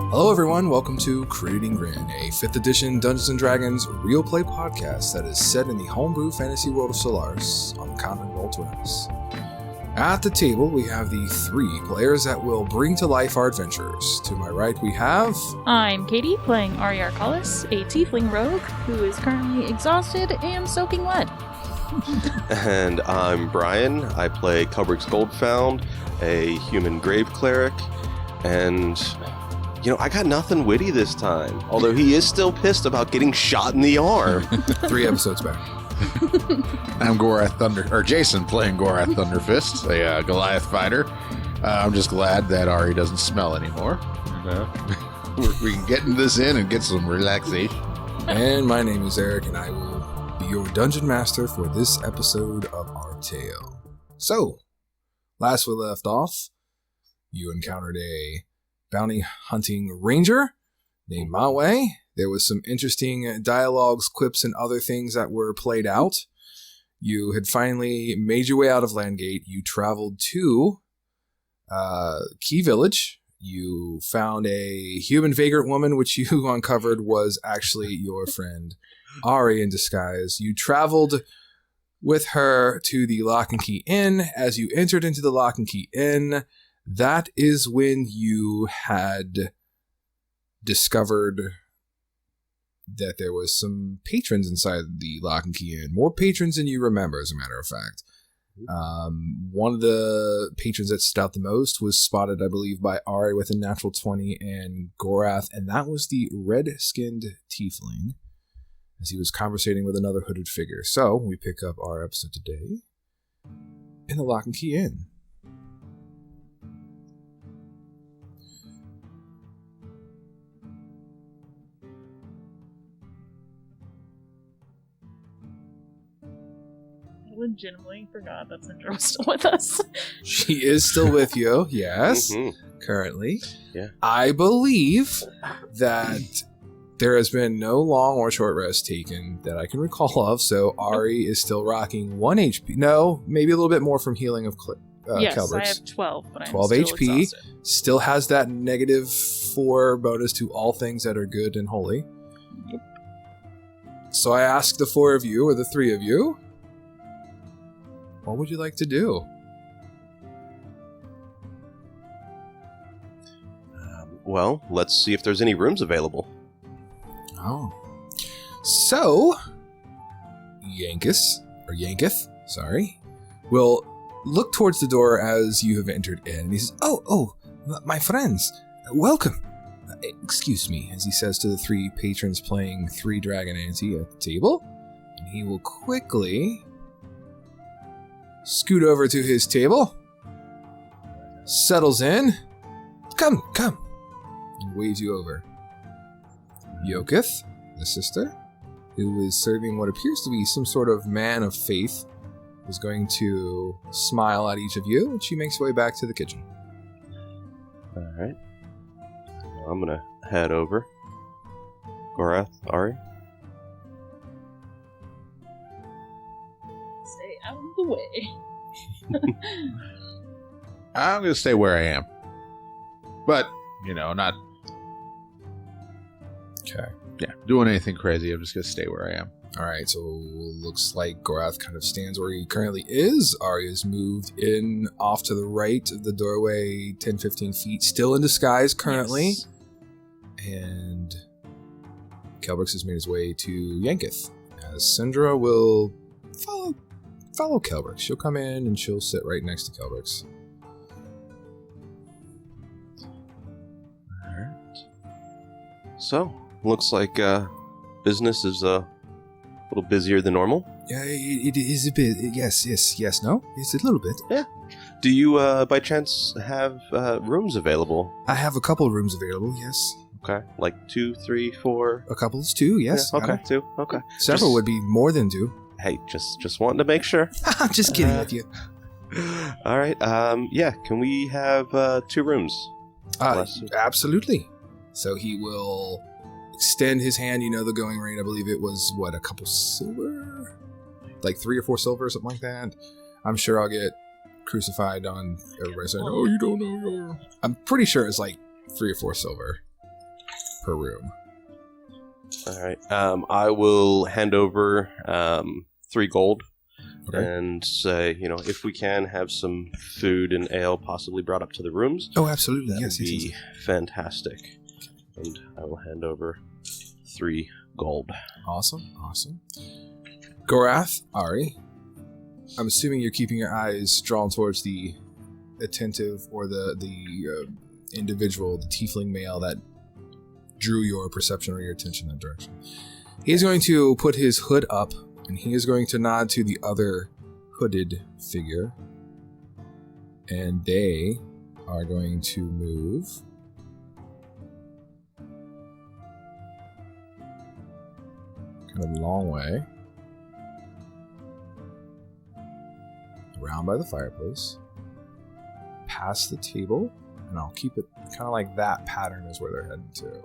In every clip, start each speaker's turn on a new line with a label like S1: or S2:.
S1: Hello everyone, welcome to Creating Grand, a 5th edition Dungeons & Dragons real play podcast that is set in the homebrew fantasy world of Solaris on the continent of Alteratus. At the table, we have the 3 players that will bring to life our adventures. To my right, we have...
S2: I'm Katie, playing Ariar Collis, a tiefling rogue who is currently exhausted and soaking wet.
S3: And I'm Brian. I play Kelbrix Goldfound, a human grave cleric, and... You know, I got nothing witty this time, although he is still pissed about getting shot in the arm.
S1: 3 episodes back.
S4: I'm Jason playing Gorath Thunderfist, a Goliath fighter. I'm just glad that Ari doesn't smell anymore. We can get this in and get some relaxation.
S1: And my name is Eric, and I will be your dungeon master for this episode of our tale. So, last we left off, you encountered a bounty hunting ranger named Mawe. There was some interesting dialogues, quips, and other things that were played out. You had finally made your way out of Landgate. You traveled to Key Village. You found a human vagrant woman, which you uncovered was actually your friend Ari in disguise. You traveled with her to the Lock and Key Inn. As you entered into the Lock and Key Inn, that is when you had discovered that there was some patrons inside the Lock and Key Inn. More patrons than you remember, as a matter of fact. One of the patrons that stood out the most was spotted, I believe, by Ari with a natural 20 and Gorath, and that was the red-skinned tiefling, as he was conversating with another hooded figure. So, we pick up our episode today in the Lock and Key Inn.
S2: Legitimately forgot that Sindra was still with us.
S1: She is still with you, yes, currently.
S3: Yeah.
S1: I believe that there has been no long or short rest taken that I can recall of, so Ari is still rocking 1 HP. No, maybe a little bit more from healing of
S2: yes,
S1: Kelbrix.
S2: I have 12, but I'm
S1: 12
S2: still
S1: HP.
S2: exhausted.
S1: Still has that -4 bonus to all things that are good and holy.
S2: Yep.
S1: So I ask the 4 of you, or the 3 of you, what would you like to do?
S3: Well, let's see if there's any rooms available.
S1: Oh. So, Yanketh, will look towards the door as you have entered in. And he says, Oh, my friends, welcome. Excuse me, as he says to the 3 patrons playing 3 Dragon Ante at the table. And he will quickly scoot over to his table, settles in, come, and waves you over. Yoketh, the sister, who is serving what appears to be some sort of man of faith, is going to smile at each of you, and she makes her way back to the kitchen.
S3: Alright. I'm gonna head over. Gorath, Ari?
S2: Stay out of the way.
S4: I'm going to stay where I am. But, not...
S1: Okay.
S4: Yeah, doing anything crazy. I'm just going to stay where I am.
S1: Alright, so looks like Gorath kind of stands where he currently is. Arya's moved in off to the right of the doorway 10-15 feet, still in disguise currently.
S2: Yes.
S1: And Kelbrix has made his way to Yanketh, as Syndra will follow Kelbrix. She'll come in and she'll sit right next to Kelbrix.
S3: Alright. So, looks like business is a little busier than normal.
S1: Yeah, it is a bit. Yes, no? It's a little bit.
S3: Yeah. Do you, by chance, have rooms available?
S1: I have a couple of rooms available, yes.
S3: Okay. Like 2, 3, 4?
S1: A couple is 2, yes.
S3: Yeah, okay, 2. Okay.
S1: Several would be more than 2.
S3: Hey, just wanting to make sure.
S1: I'm just kidding with you.
S3: Alright, yeah, can we have 2 rooms?
S1: Absolutely. So he will extend his hand, the going rate, I believe it was, a couple silver? Like 3 or 4 silver or something like that. I'm sure I'll get crucified on everybody saying, "Oh, you don't know your..." I'm pretty sure it's like 3 or 4 silver. per room.
S3: All right. I will hand over 3 gold and say, if we can have some food and ale possibly brought up to the rooms.
S1: Oh, absolutely.
S3: That
S1: Yes,
S3: would be fantastic. And I will hand over 3 gold.
S1: Awesome. Gorath, Ari, I'm assuming you're keeping your eyes drawn towards the attentive or the individual, the tiefling male that drew your perception or your attention in that direction. He's going to put his hood up, and he is going to nod to the other hooded figure, and they are going to move kind of a long way around by the fireplace, past the table, and I'll keep it kind of like that pattern is where they're heading to.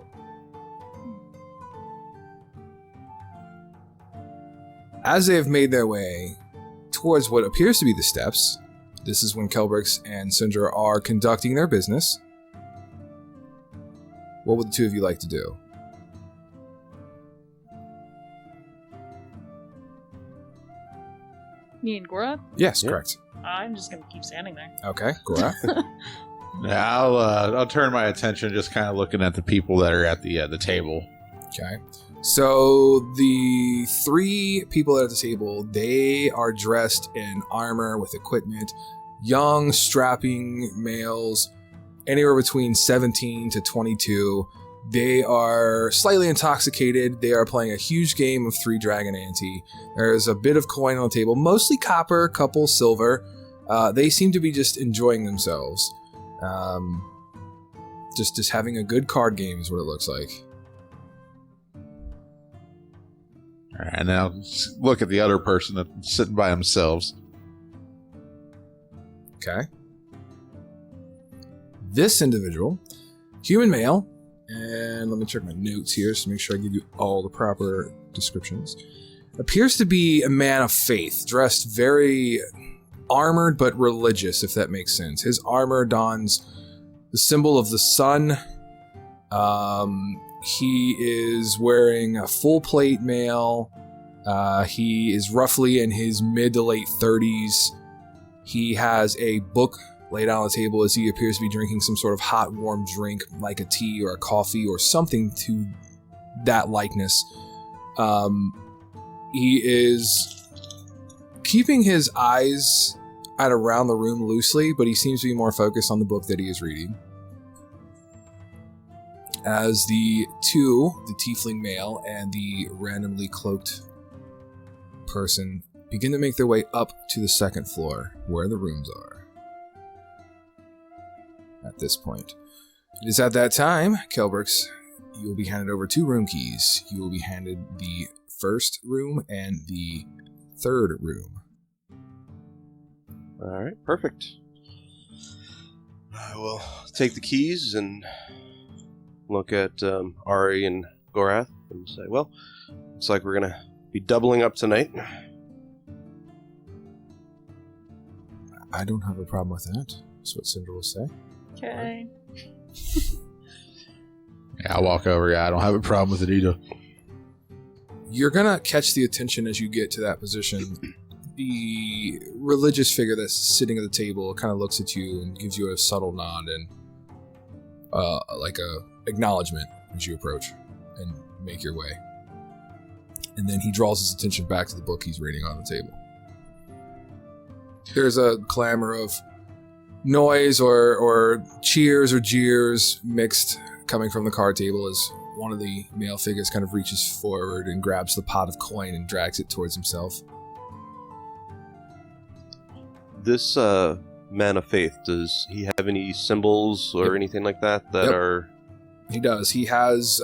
S1: As they have made their way towards what appears to be the steps, this is when Kelbrix and Syndra are conducting their business. What would the two of you like to do?
S2: Me and Gorath?
S1: Yes,
S3: Yeah.
S1: correct.
S2: I'm just gonna keep standing there.
S1: Okay, Gorath.
S4: Yeah, I'll turn my attention just kind of looking at the people that are at the table.
S1: Okay. So the 3 people at the table, they are dressed in armor with equipment, young, strapping males, anywhere between 17 to 22. They are slightly intoxicated. They are playing a huge game of 3 Dragon Ante. There's a bit of coin on the table, mostly copper, couple silver. They seem to be just enjoying themselves. Just having a good card game is what it looks like.
S4: All right, and now look at the other person that's sitting by themselves.
S1: Okay. This individual, human male, and let me check my notes here to make sure I give you all the proper descriptions, appears to be a man of faith, dressed very armored but religious, if that makes sense. His armor dons the symbol of the sun. He is wearing a full plate mail. He is roughly in his mid to late 30s. He has a book laid out on the table as he appears to be drinking some sort of hot, warm drink, like a tea or a coffee or something to that likeness. He is keeping his eyes at around the room loosely, but he seems to be more focused on the book that he is reading. As the tiefling male and the randomly cloaked person begin to make their way up to the 2nd floor, where the rooms are. At this point, it is at that time, Kelbrix, you will be handed over 2 room keys. You will be handed the 1st room and the 3rd room.
S3: All right, perfect. I will take the keys and look at Ari and Gorath and say, well, looks like we're going to be doubling up tonight.
S1: I don't have a problem with that. That's what Syndra will say.
S2: Okay.
S4: Yeah, I'll walk over. Yeah, I don't have a problem with it either.
S1: You're going to catch the attention as you get to that position. The religious figure that's sitting at the table kind of looks at you and gives you a subtle nod and like a acknowledgement as you approach and make your way. And then he draws his attention back to the book he's reading on the table. There's a clamor of noise or cheers or jeers mixed coming from the card table as one of the male figures kind of reaches forward and grabs the pot of coin and drags it towards himself.
S3: This man of faith, does he have any symbols or anything like that
S1: Yep.
S3: are...
S1: He does. He has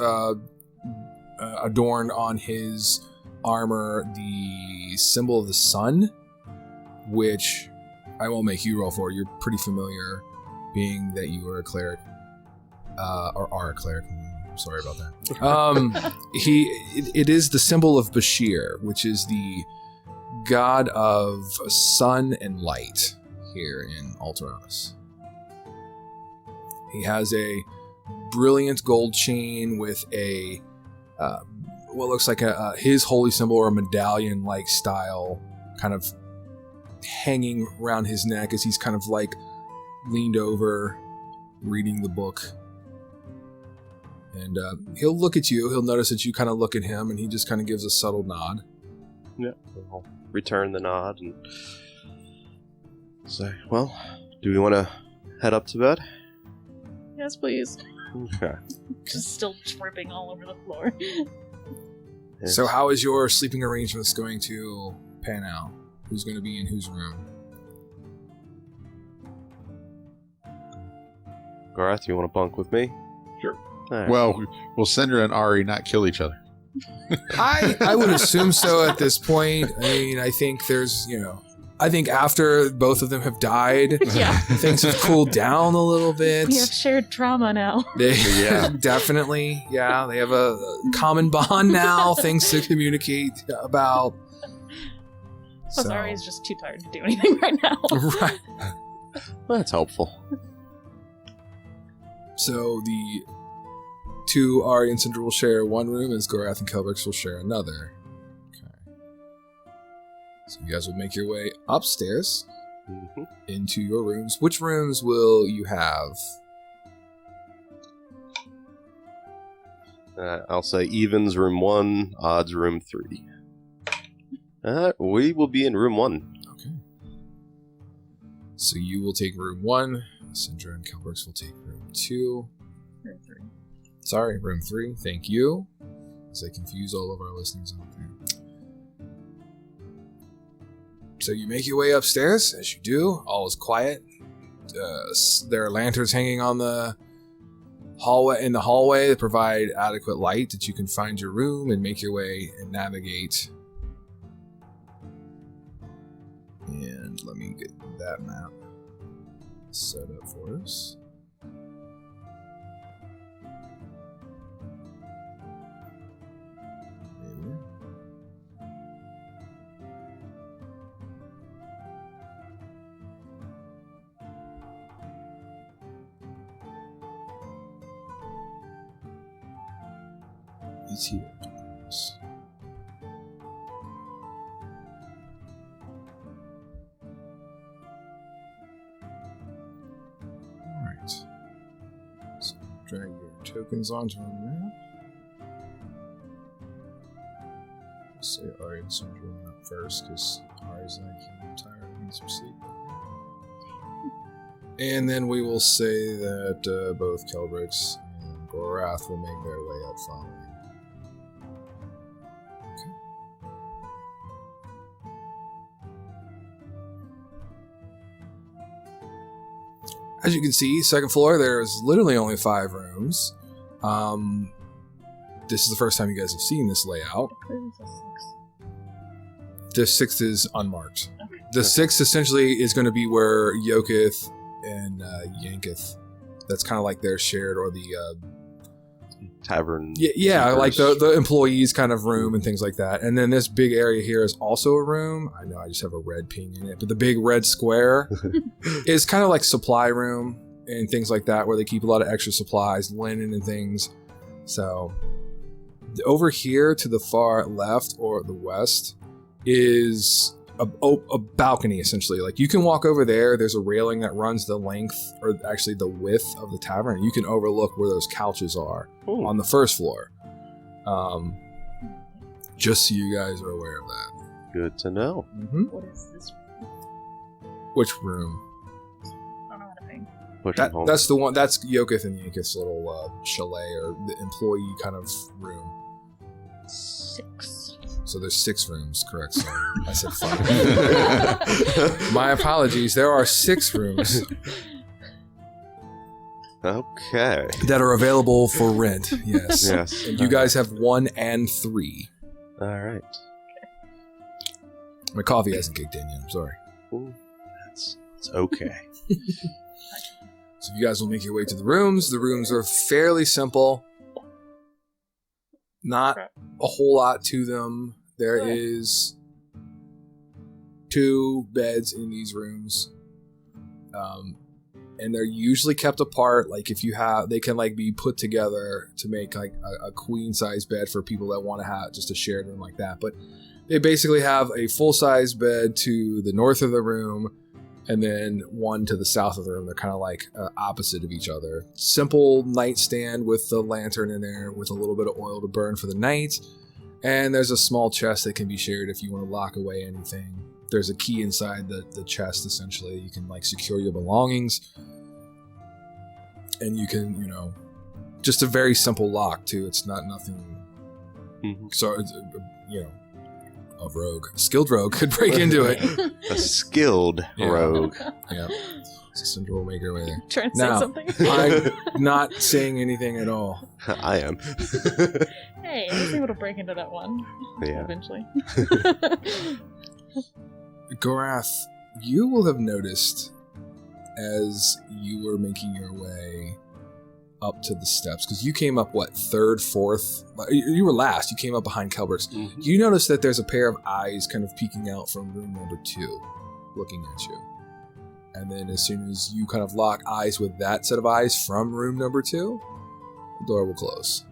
S1: adorned on his armor the symbol of the sun, which I won't make you roll for. You're pretty familiar, being that you are a cleric, or are a cleric. I'm sorry about that. It is the symbol of Bashir, which is the god of sun and light here in Alteratus. He has a brilliant gold chain with a what looks like his holy symbol or a medallion-like style kind of hanging around his neck as he's kind of like leaned over reading the book. And he'll look at you. He'll notice that you kind of look at him, and he just kind of gives a subtle nod.
S3: Yeah, I'll return the nod and say, well, do we want to head up to bed?
S2: Yes, please.
S3: Okay.
S2: Just still tripping all over the floor.
S1: So how is your sleeping arrangements going to pan out? Who's going to be in whose room?
S3: Gorath, you want to bunk with me?
S4: Sure.
S3: Right.
S4: Well, will Cinder and Ari not kill each other?
S1: I would assume so at this point. I mean, I think there's, I think after both of them have died,
S2: Yeah.
S1: things have cooled down a little bit.
S2: We have shared trauma now.
S1: Yeah, definitely. Yeah, they have a common bond now, things to communicate about.
S2: Oh, sorry, he's just too tired to do anything right now.
S1: Right.
S3: That's helpful.
S1: So the two Ari and Cinder will share one room, as Gorath and Kelbrix will share another. Okay. So you guys will make your way upstairs into your rooms. Which rooms will you have?
S3: I'll say evens room 1, odds room 3. We will be in room 1.
S1: Okay. So you will take room 1. Cinder and Kelbrix will take room 2.
S2: Room 3.
S1: Sorry, room 3. Thank you. As I confuse all of our listeners out there. So you make your way upstairs. As you do, all is quiet. There are lanterns hanging on the hallway that provide adequate light that you can find your room and make your way and navigate. And let me get that map set up for us. Maybe. It's here. Yes. Alright. So drag your tokens onto a map. Say Ari and Cinder went up first because Ari's like, I'm tired, I need some sleep. And then we will say that both Kelbrix and Gorath will make their way up following. As you can see, second floor, there's literally only 5 rooms. This is the first time you guys have seen this layout. The 6th is unmarked.
S2: Okay.
S1: The 6th essentially is going to be where Yoketh and Yanketh, that's kind of like their shared, or the
S3: tavern.
S1: Yeah, like
S3: keepers.
S1: the employees kind of room and things like that. And then this big area here is also a room. I know I just have a red ping in it, but the big red square is kind of like supply room and things like that, where they keep a lot of extra supplies, linen and things. So over here to the far left or the west is a balcony, essentially. Like, you can walk over there. There's a railing that runs the length, or actually the width of the tavern, and you can overlook where those couches are.
S3: Ooh.
S1: On the first floor. Just so you guys are aware of that.
S3: Good to know.
S1: Mm-hmm.
S2: What is this?
S1: Which room?
S2: I don't know how to ping.
S3: Pushing home.
S1: That's the one. That's Yoketh and Yanketh's little chalet, or the employee kind of room.
S2: 6.
S1: So there's 6 rooms, correct? So I said 5. My apologies. There are 6 rooms
S3: Okay.
S1: that are available for rent. Yes.
S3: Yes.
S1: And you guys have 1 and 3.
S3: All right.
S1: My coffee hasn't kicked in yet. I'm sorry.
S3: Ooh, it's okay.
S1: So you guys will make your way to the rooms. The rooms are fairly simple. Not a whole lot to them. There is 2 beds in these rooms. and they're usually kept apart. Like if you have, they can like be put together to make like a queen size bed for people that want to have just a shared room like that. But they basically have a full size bed to the north of the room, and then one to the south of the room. They're kind of like opposite of each other. Simple nightstand with the lantern in there with a little bit of oil to burn for the night. And there's a small chest that can be shared if you want to lock away anything. There's a key inside the chest, essentially. You can like secure your belongings. And you can, you know, just a very simple lock too. It's not nothing. Mm-hmm. So, you know, a rogue, a skilled rogue could break into it.
S3: A skilled rogue.
S1: Yeah. Cinder will make her way there.
S2: Trying to say something.
S1: I'm not saying anything at all.
S3: I am.
S2: Hey, I was able to break into that one.
S3: Yeah.
S2: Eventually.
S1: Gorath, you will have noticed as you were making your way up to the steps, because you came up, what, third, fourth? You were last. You came up behind Kelbrix. Mm-hmm. You notice that there's a pair of eyes kind of peeking out from room number 2, looking at you. And then as soon as you kind of lock eyes with that set of eyes from room number 2, the door will close.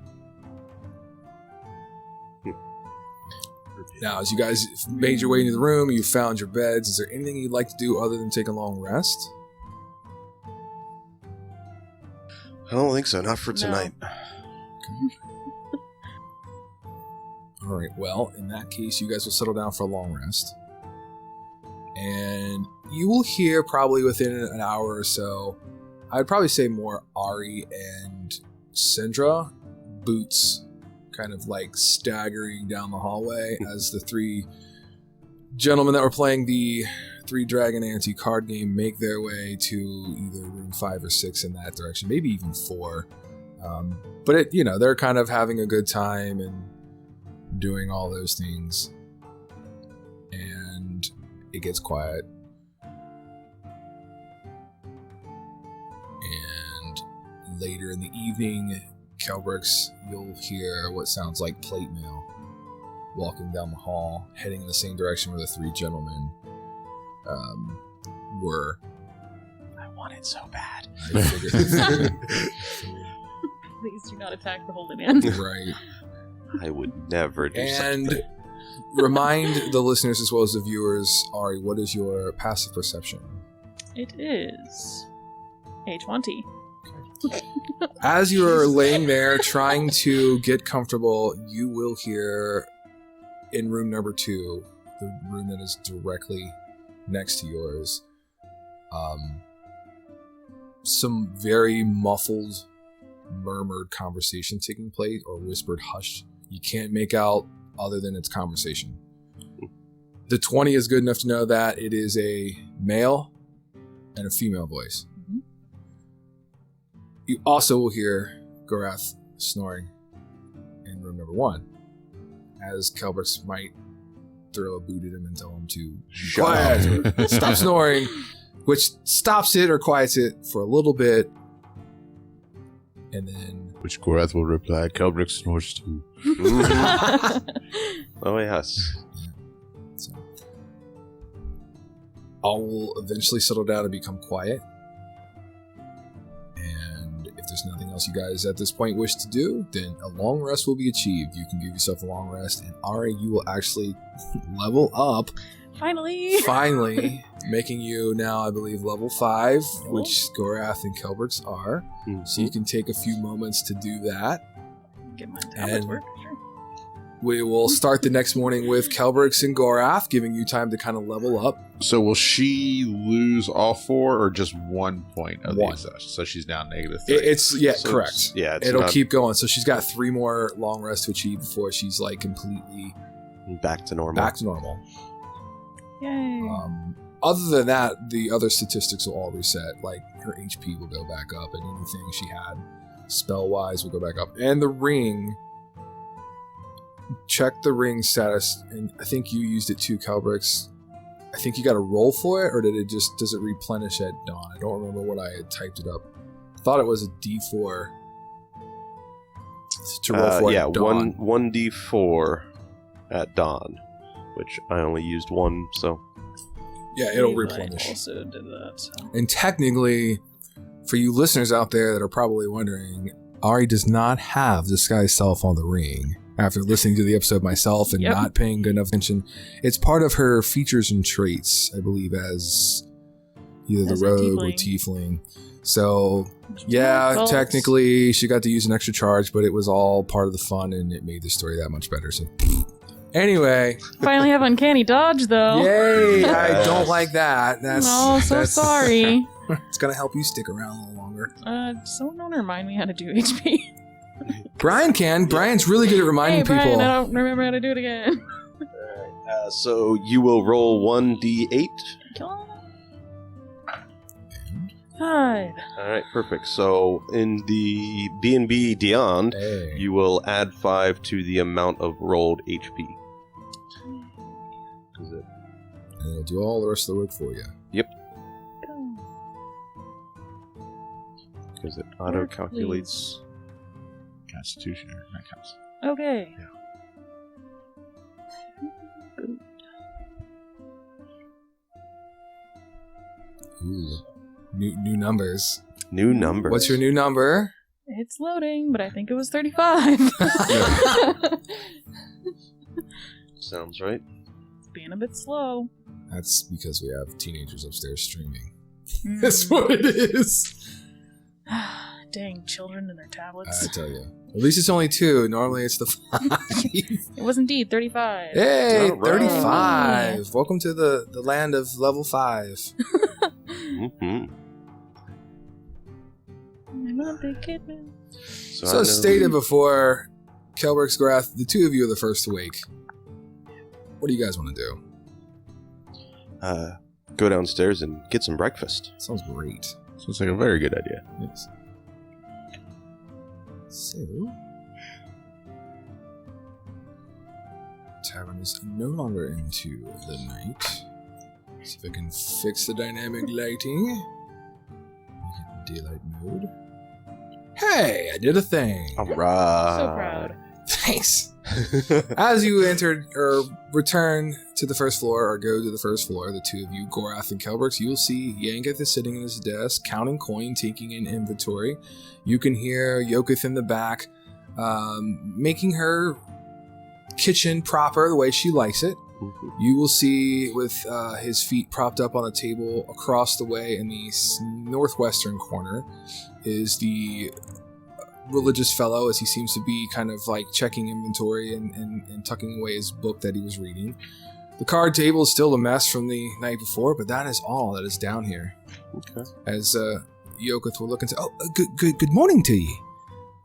S1: Now, as you guys made your way into the room, you found your beds. Is there anything you'd like to do other than take a long rest?
S3: I don't think so. Not for tonight.
S1: Okay. All right. Well, in that case, you guys will settle down for a long rest. And you will hear probably within an hour or so, I'd probably say more Ari and Syndra, boots kind of like staggering down the hallway as the 3 gentlemen that were playing the 3 Dragon Ante card game make their way to either room 5 or 6 in that direction, maybe even 4. But it, you know, they're kind of having a good time and doing all those things. And it gets quiet. And later in the evening, Kelbrix, you'll hear what sounds like plate mail walking down the hall, heading in the same direction where the 3 gentlemen were.
S3: I want it so bad.
S1: I figured.
S2: Please do not attack the holy man.
S1: Right.
S3: I would never do
S1: and
S3: something.
S1: Remind the listeners as well as the viewers, Ari, what is your passive perception?
S2: It is a 20.
S1: As you are laying there trying to get comfortable, you will hear in room number 2, the room that is directly next to yours, some very muffled, murmured conversation taking place, or whispered hush. You can't make out other than it's conversation. The 20 is good enough to know that it is a male and a female voice. You also will hear Gorath snoring in room number 1, as Kelbrix might throw a boot at him and tell him to be quiet or stop snoring, which stops it or quiets it for a little bit, and then...
S4: Which Gorath will reply, Kelbrix snores too.
S3: Oh, yes.
S1: Yeah. So, all will eventually settle down and become quiet. If there's nothing else you guys at this point wish to do, then a long rest will be achieved. You can give yourself a long rest, and Ari, you will actually level up. Finally, making you now, I believe, level 5, which Gorath and Kelbrix are. Mm-hmm. So you can take a few moments to do that.
S2: Get my tablet to work, sure.
S1: We will start the next morning with Kelbrix and Gorath, giving you time to kind of level up.
S4: So will she lose all 4 or just 1 point of the exhaustion? So she's now -3.
S1: Correct. It'll keep going. So she's got 3 more long rests to achieve before she's like completely
S3: back to normal.
S2: Yay.
S1: Other than that, the other statistics will all reset. Like her HP will go back up, and anything she had spell-wise will go back up. And the ring... Check the ring status, and I think you used it too, Kelbrix. I think you got a roll for it, or does it replenish at dawn? I don't remember what I had typed it up. I thought it was a D4 to roll for at dawn.
S3: 1D4 at dawn, which I only used 1, so...
S1: Yeah, it'll replenish.
S2: I also did that. So.
S1: And technically, for you listeners out there that are probably wondering, Ari does not have disguise self on the ring. After listening to the episode myself and not paying good enough attention, it's part of her features and traits, I believe, as either the rogue or tiefling. So, yeah, technically she got to use an extra charge, but it was all part of the fun and it made the story that much better. So, anyway.
S2: Finally have uncanny dodge, though.
S1: Yay! I don't like that. That's
S2: sorry.
S1: It's going to help you stick around a little longer.
S2: Someone don't remind me how to do HP.
S1: Brian can. Brian's really good at reminding people.
S2: Brian, I don't remember how to do it again.
S3: So you will roll 1d8.
S2: 5.
S3: All right, perfect. So in the B&B Beyond, you will add 5 to the amount of rolled HP.
S1: And it'll do all the rest of the work for you.
S3: Yep. Because it auto-calculates...
S4: Constitution, or not counts.
S2: Okay.
S4: Yeah.
S1: Ooh. New numbers.
S3: New numbers.
S1: What's your new number?
S2: It's loading, but I think it was 35.
S3: Sounds right.
S2: It's being a bit slow.
S1: That's because we have teenagers upstairs streaming. That's what it is.
S2: Dang, children and their tablets.
S1: I tell you. At least it's only 2. Normally it's the 5.
S2: It was indeed 35.
S1: Hey,
S3: Right.
S1: 35. Welcome to the land of level 5.
S3: Mm-hmm.
S2: I'm not the kid, man.
S1: So stated before, Kelbrix, Gorath, the two of you are the first to wake. What do you guys want to do?
S3: Go downstairs and get some breakfast.
S1: Sounds great.
S4: Sounds like a very good idea.
S1: Yes. So, tavern is no longer into the night. See if I can fix the dynamic lighting. Make it daylight mode. Hey, I did a thing.
S3: All right.
S2: So proud.
S1: Thanks. As you entered or return to the first floor or go to the first floor, the two of you, Gorath and Kelbrix, you'll see Yanketh is sitting at his desk, counting coin, taking in inventory. You can hear Yoketh in the back, making her kitchen proper the way she likes it. You will see with his feet propped up on a table across the way in the northwestern corner is the religious fellow, as he seems to be kind of like checking inventory and tucking away his book that he was reading. The card table is still a mess from the night before, but that is all that is down here.
S3: Okay.
S1: As Yoketh will look and say, good morning to you.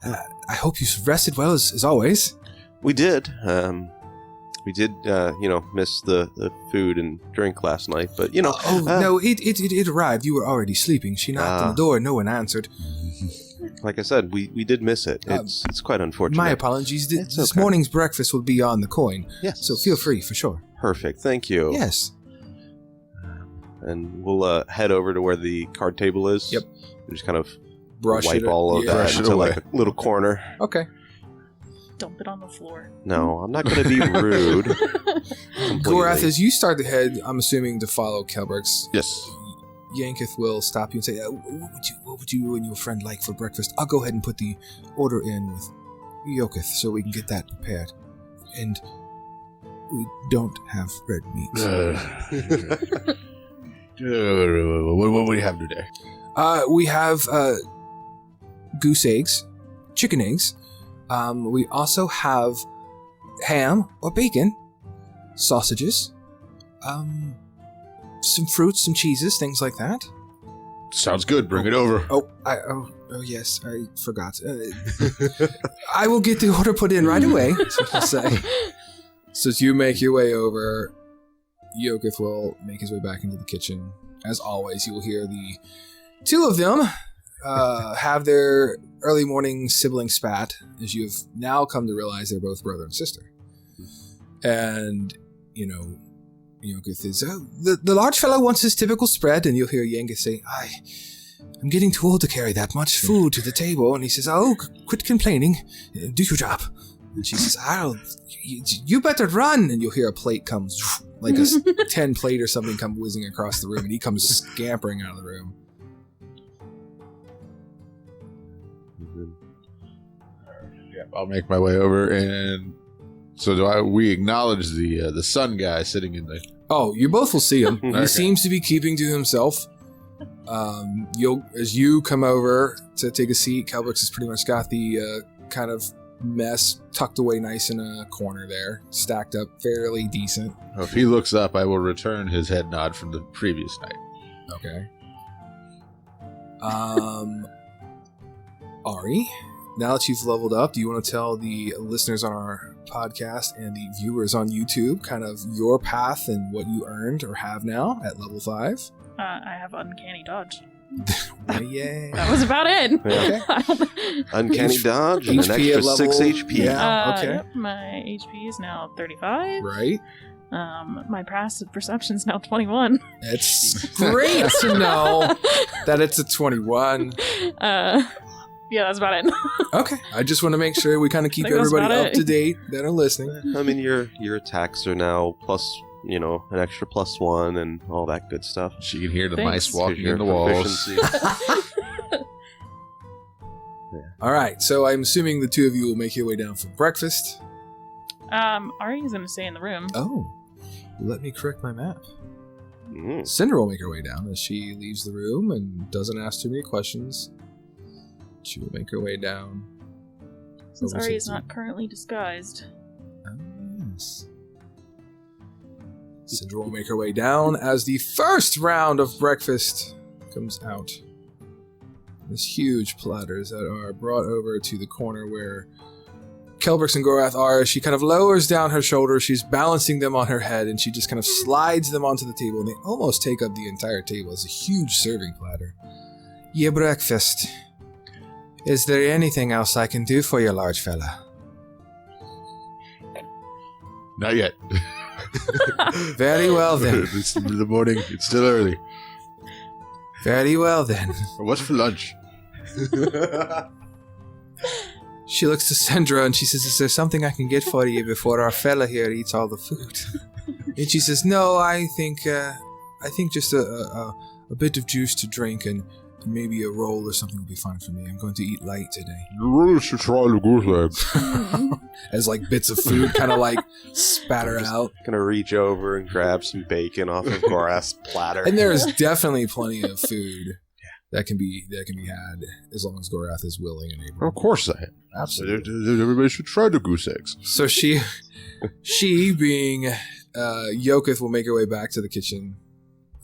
S1: I hope you rested well as always.
S3: We did. We did, miss the food and drink last night, but,
S1: No, it arrived. You were already sleeping. She knocked on the door. No one answered.
S3: Like I said, we did miss it. It's quite unfortunate.
S1: My apologies. This
S3: okay.
S1: morning's breakfast will be on the coin.
S3: Yes.
S1: So feel free, for sure.
S3: Perfect. Thank you.
S1: Yes.
S3: And we'll head over to where the card table is.
S1: Yep.
S3: We just kind of
S1: Brush
S3: wipe
S1: it.
S3: all of that into like a little corner.
S1: Okay.
S2: Dump it on the floor.
S3: No, I'm not going to be rude.
S1: Gorath, as you start to head, I'm assuming to follow Kelbrix.
S4: Yes.
S1: Yanketh will stop you and say, what would you and your friend like for breakfast? I'll go ahead and put the order in with Yoketh so we can get that prepared. And we don't have red meat.
S4: What do you have today?
S1: We have goose eggs, chicken eggs. We also have ham or bacon, sausages, some fruits, some cheeses, things like that.
S4: Sounds good. Bring it over.
S1: Oh, yes, I forgot. I will get the order put in right away. That's what I'll say. So as you make your way over, Yoketh will make his way back into the kitchen. As always, you will hear the two of them have their early morning sibling spat, as you've now come to realize they're both brother and sister. And, Yoketh is, the large fellow wants his typical spread, and you'll hear Yanketh say, I'm getting too old to carry that much food to the table. And he says, quit complaining. Do your job. And she says, you better run. And you'll hear a plate comes, like a 10 plate or something come whizzing across the room, and he comes scampering out of the room.
S4: Yeah, I'll make my way over, and so we acknowledge the sun guy sitting in the.
S1: Oh, you both will see him.
S3: Okay.
S1: He seems to be keeping to himself. As you come over to take a seat, Kelbrix has pretty much got the kind of mess tucked away nice in a corner there, stacked up fairly decent.
S4: If he looks up, I will return his head nod from the previous night.
S1: Okay. Ari, now that you've leveled up, do you want to tell the listeners on our podcast and the viewers on YouTube kind of your path and what you earned or have now at level 5?
S2: I have uncanny dodge.
S1: Yay.
S2: That was about it.
S3: Yeah. Uncanny dodge and an
S1: HP
S3: extra
S1: at level-
S3: 6 HP.
S1: Yeah. Okay.
S2: Yep, my HP is now 35.
S1: Right.
S2: My passive perception's now 21.
S1: It's great to know that it's a 21.
S2: Yeah, that's about it.
S1: Okay. I just want to make sure we kind of keep
S2: I think that's
S1: everybody
S2: about
S1: up
S2: it.
S1: to date that are listening.
S3: I mean, your attacks are now plus, an extra +1 and all that good stuff.
S4: She can hear the
S2: Thanks.
S4: mice walking
S3: Your
S4: in the walls.
S3: proficiency.
S1: All right. So I'm assuming the two of you will make your way down for breakfast.
S2: Ari's gonna stay in the room.
S1: Oh, let me correct my map.
S3: Mm.
S1: Cinder will make her way down as she leaves the room and doesn't ask too many questions. She will make her way down.
S2: Since
S1: over to
S2: Ari is
S1: the-
S2: not currently disguised.
S1: Oh, yes. Cinder will make her way down as the first round of breakfast comes out. These huge platters that are brought over to the corner where Kelbrix and Gorath are. She kind of lowers down her shoulder. She's balancing them on her head, and she just kind of slides them onto the table, and they almost take up the entire table. It's a huge serving platter. Your breakfast. Is there anything else I can do for you, large fella?
S4: Not yet.
S1: Very well then.
S4: It's in the morning. It's still early.
S1: Very well then.
S4: What's for lunch?
S1: She looks to Sandra and she says, "Is there something I can get for you before our fella here eats all the food?" And she says, "No, I think just a bit of juice to drink and maybe a roll or something will be fine for me. I'm going to eat light today."
S4: You really should try the goose legs.
S1: As like bits of food kind of like spatter out.
S3: Gonna reach over and grab some bacon off of Gorath's platter.
S1: And there is definitely plenty of food that can be had as long as Gorath is willing and able.
S4: Of course I am.
S1: Absolutely.
S4: Everybody should try the goose eggs.
S1: So she being Yoketh will make her way back to the kitchen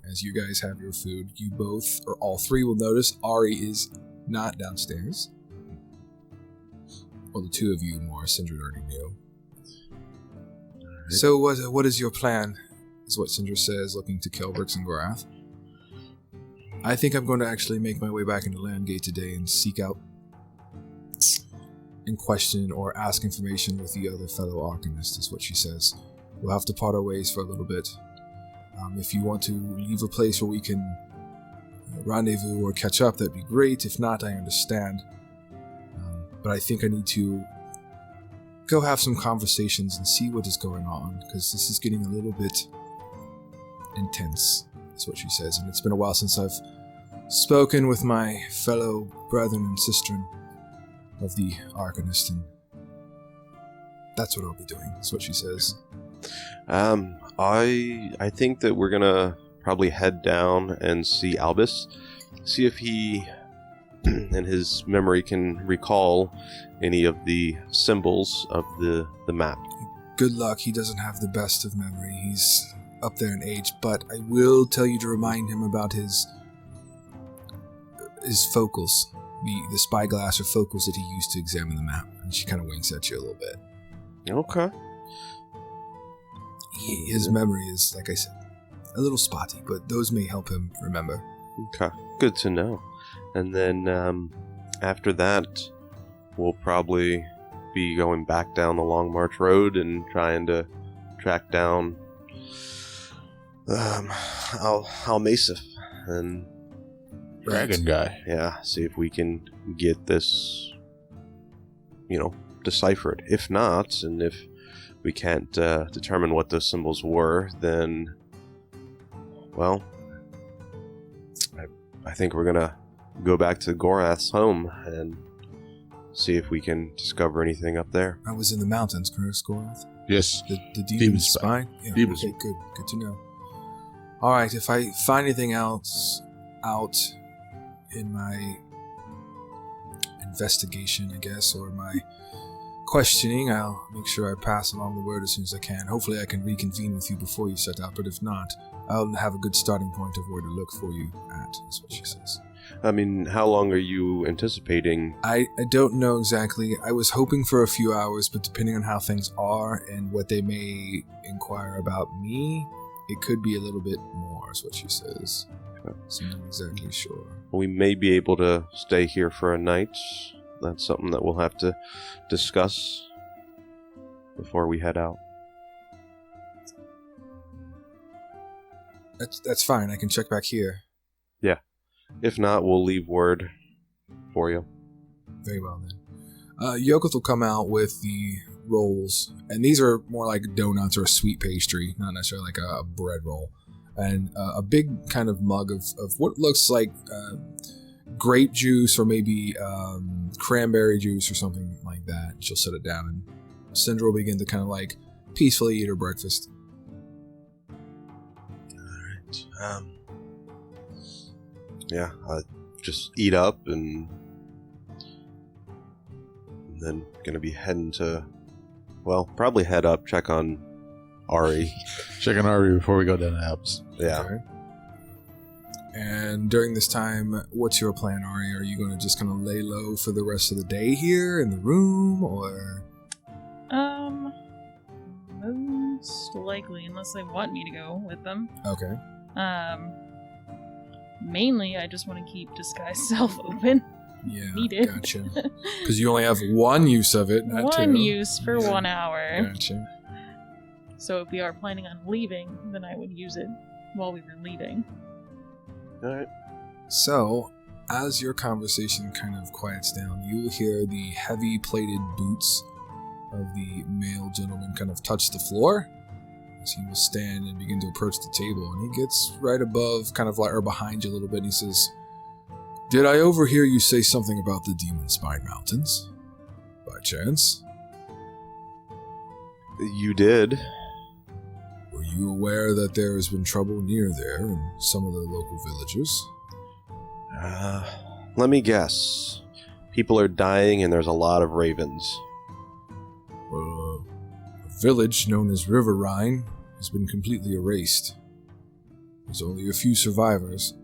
S1: as you guys have your food. You both, or all three, will notice Ari is not downstairs. Well, the two of you more, Sindra already knew. So what is your plan? Is what Sindra says, looking to Kelbrix and Gorath. I think I'm going to actually make my way back into Landgate today and seek out and question or ask information with the other fellow Arcanist, is what she says. We'll have to part our ways for a little bit. If you want to leave a place where we can rendezvous or catch up, that'd be great. If not, I understand. But I think I need to go have some conversations and see what is going on, because this is getting a little bit intense, is what she says. And it's been a while since I've spoken with my fellow brethren and sistren of the Arcanist, and that's what I'll be doing, is what she says.
S3: I think that we're gonna probably head down and see Albus, see if he and his memory can recall any of the symbols of the map.
S1: Good luck. He doesn't have the best of memory. He's up there in age, but I will tell you to remind him about his focals, the spyglass or focals that he used to examine the map. And she kind of winks at you a little bit.
S3: Okay.
S1: His memory is, like I said, a little spotty, but those may help him remember.
S3: Okay. Good to know. And then after that, we'll probably be going back down the Long March Road and trying to track down Almasif and
S4: Dragon guy.
S3: yeah, see if we can get this, deciphered. If not, and if we can't determine what those symbols were, then, well, I think we're gonna go back to Gorath's home and see if we can discover anything up there.
S1: I was in the mountains, correct, Gorath?
S4: Yes.
S1: The
S4: Demon
S1: demon
S4: spine.
S1: spine? Yeah,
S4: Demon
S1: okay, good to know. Alright, if I find anything else out in my investigation, I guess, or my questioning, I'll make sure I pass along the word as soon as I can. Hopefully I can reconvene with you before you set out, but if not, I'll have a good starting point of where to look for you at, is what she says.
S3: I mean, how long are you anticipating?
S1: I don't know exactly. I was hoping for a few hours, but depending on how things are and what they may inquire about me, it could be a little bit more, is what she says. So I'm not exactly sure.
S3: We may be able to stay here for a night. That's something that we'll have to discuss before we head out.
S1: That's fine. I can check back here.
S3: Yeah. If not, we'll leave word for you.
S1: Very well, then. Yokoth will come out with the rolls, and these are more like donuts or a sweet pastry, not necessarily like a bread roll. And a big kind of mug of what looks like grape juice or maybe cranberry juice or something like that. She'll set it down, and Cinder will begin to kind of like peacefully eat her breakfast.
S3: Alright. Yeah, just eat up and then gonna be heading to, well, probably head up, check on Ari.
S4: Check on Ari before we go down to Alps.
S3: Yeah.
S1: Okay. And during this time, what's your plan, Ari? Are you going to just kind of lay low for the rest of the day here in the room, or?
S2: Most likely, unless they want me to go with them.
S1: Okay.
S2: Mainly, I just want to keep disguise self open.
S1: Yeah,
S2: Needed.
S1: gotcha. Because you only have one use of it, not
S2: One
S1: two.
S2: use for
S1: Yeah.
S2: 1 hour.
S1: Gotcha.
S2: So if we are planning on leaving, then I would use it while we were leaving.
S3: Alright.
S1: So, as your conversation kind of quiets down, you will hear the heavy plated boots of the male gentleman kind of touch the floor as he will stand and begin to approach the table. And he gets right above, kind of like, or behind you a little bit, and he says, "Did I overhear you say something about the Demon Spine Mountains? By chance?
S3: You did.
S1: Were you aware that there has been trouble near there in some of the local villages?"
S3: Let me guess. People are dying and there's a lot of ravens.
S1: A village known as River Rhine has been completely erased. There's only a few survivors.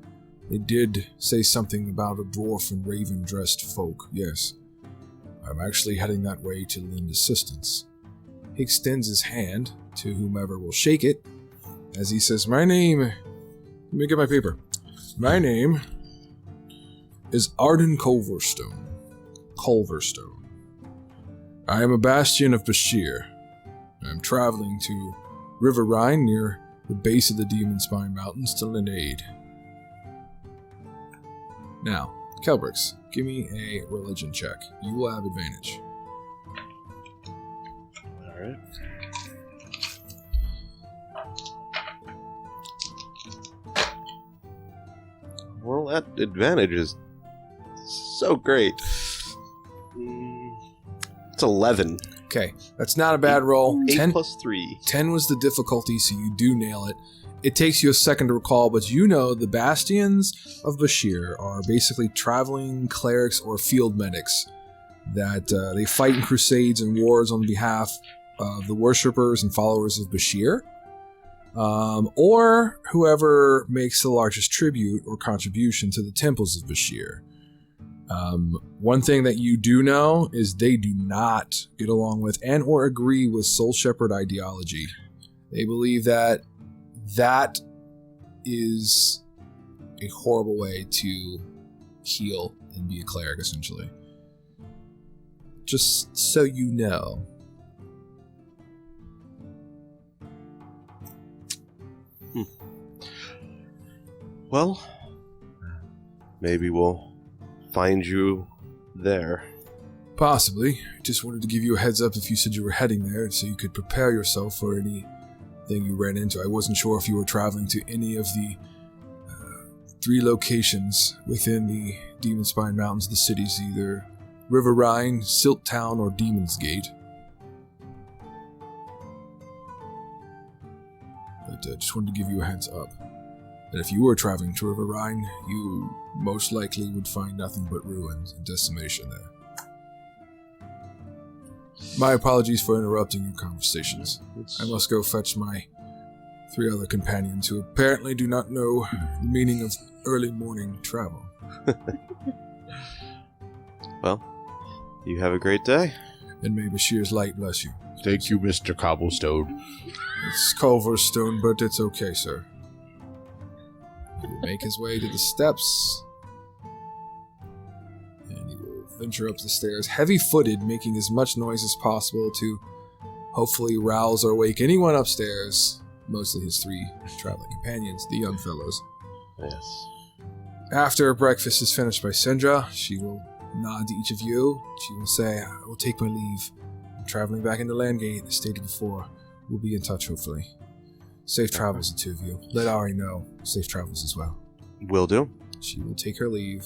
S1: They did say something about a dwarf and raven-dressed folk, yes. I'm actually heading that way to lend assistance. He extends his hand to whomever will shake it, as he says, Let me get my paper. My name is Arden Culverstone. I am a bastion of Bashir. I am traveling to River Rhine near the base of the Demon Spine Mountains to lend aid. Now, Kelbrix, give me a religion check. You will have advantage.
S3: Alright. Well, that advantage is so great. It's 11.
S1: Okay, that's not a bad roll.
S3: 8 plus 3.
S1: 10 was the difficulty, so you do nail it. It takes you a second to recall, but you know the Bastions of Bashir are basically traveling clerics or field medics that they fight in crusades and wars on behalf of the worshippers and followers of Bashir, or whoever makes the largest tribute or contribution to the temples of Bashir. One thing that you do know is they do not get along with and or agree with Soul Shepherd ideology. They believe that that is a horrible way to heal and be a cleric, essentially. Just so you know.
S3: Well, maybe we'll find you there.
S1: Possibly. Just wanted to give you a heads up if you said you were heading there so you could prepare yourself for anything you ran into. I wasn't sure if you were traveling to any of the 3 locations within the Demon Spine Mountains, the cities, either River Rhine, Silt Town, or Demon's Gate. But just wanted to give you a heads up that if you were traveling to River Rhine, you most likely would find nothing but ruins and decimation there. My apologies for interrupting your conversations. I must go fetch my 3 other companions who apparently do not know the meaning of early morning travel.
S3: Well, you have a great day.
S1: And may Bashir's light bless you.
S4: Thank you, Mr. Cobblestone.
S1: It's Culverstone, but it's okay, sir. He will make his way to the steps, and he will venture up the stairs, heavy-footed, making as much noise as possible to hopefully rouse or wake anyone upstairs, mostly his 3 traveling companions, the young fellows.
S3: Yes.
S1: After breakfast is finished by Sindra, she will nod to each of you. She will say, I will take my leave. I'm traveling back into Landgate, as stated before. We'll be in touch, hopefully. Safe travels, the 2 of you. Let Ari know. Safe travels as well.
S3: Will do.
S1: She will take her leave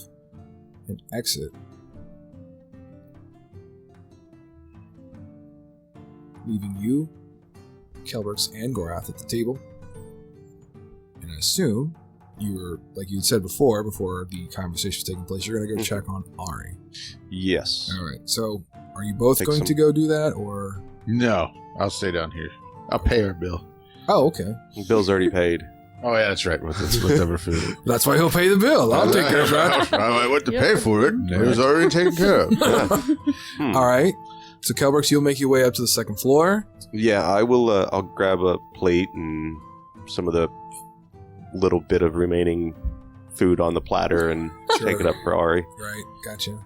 S1: and exit, leaving you, Kelbrix, and Gorath at the table. And I assume you were, like you had said before the conversation was taking place, you're going to go check on Ari.
S3: Yes.
S1: All right. So, are you both
S3: Take
S1: going
S3: some-
S1: to go do that, or?
S4: No, I'll stay down here. I'll pay our bill.
S1: Oh, okay.
S3: Bill's already paid.
S4: Oh, yeah, that's right. With whatever food.
S1: That's why he'll pay the bill. I'll take care of that.
S4: I went to pay for it. It was already taken care of.
S1: All right. So, Kelbrix, you'll make your way up to the 2nd floor.
S3: Yeah, I will. I'll grab a plate and some of the little bit of remaining food on the platter and take it up for Ari.
S1: Right. Gotcha.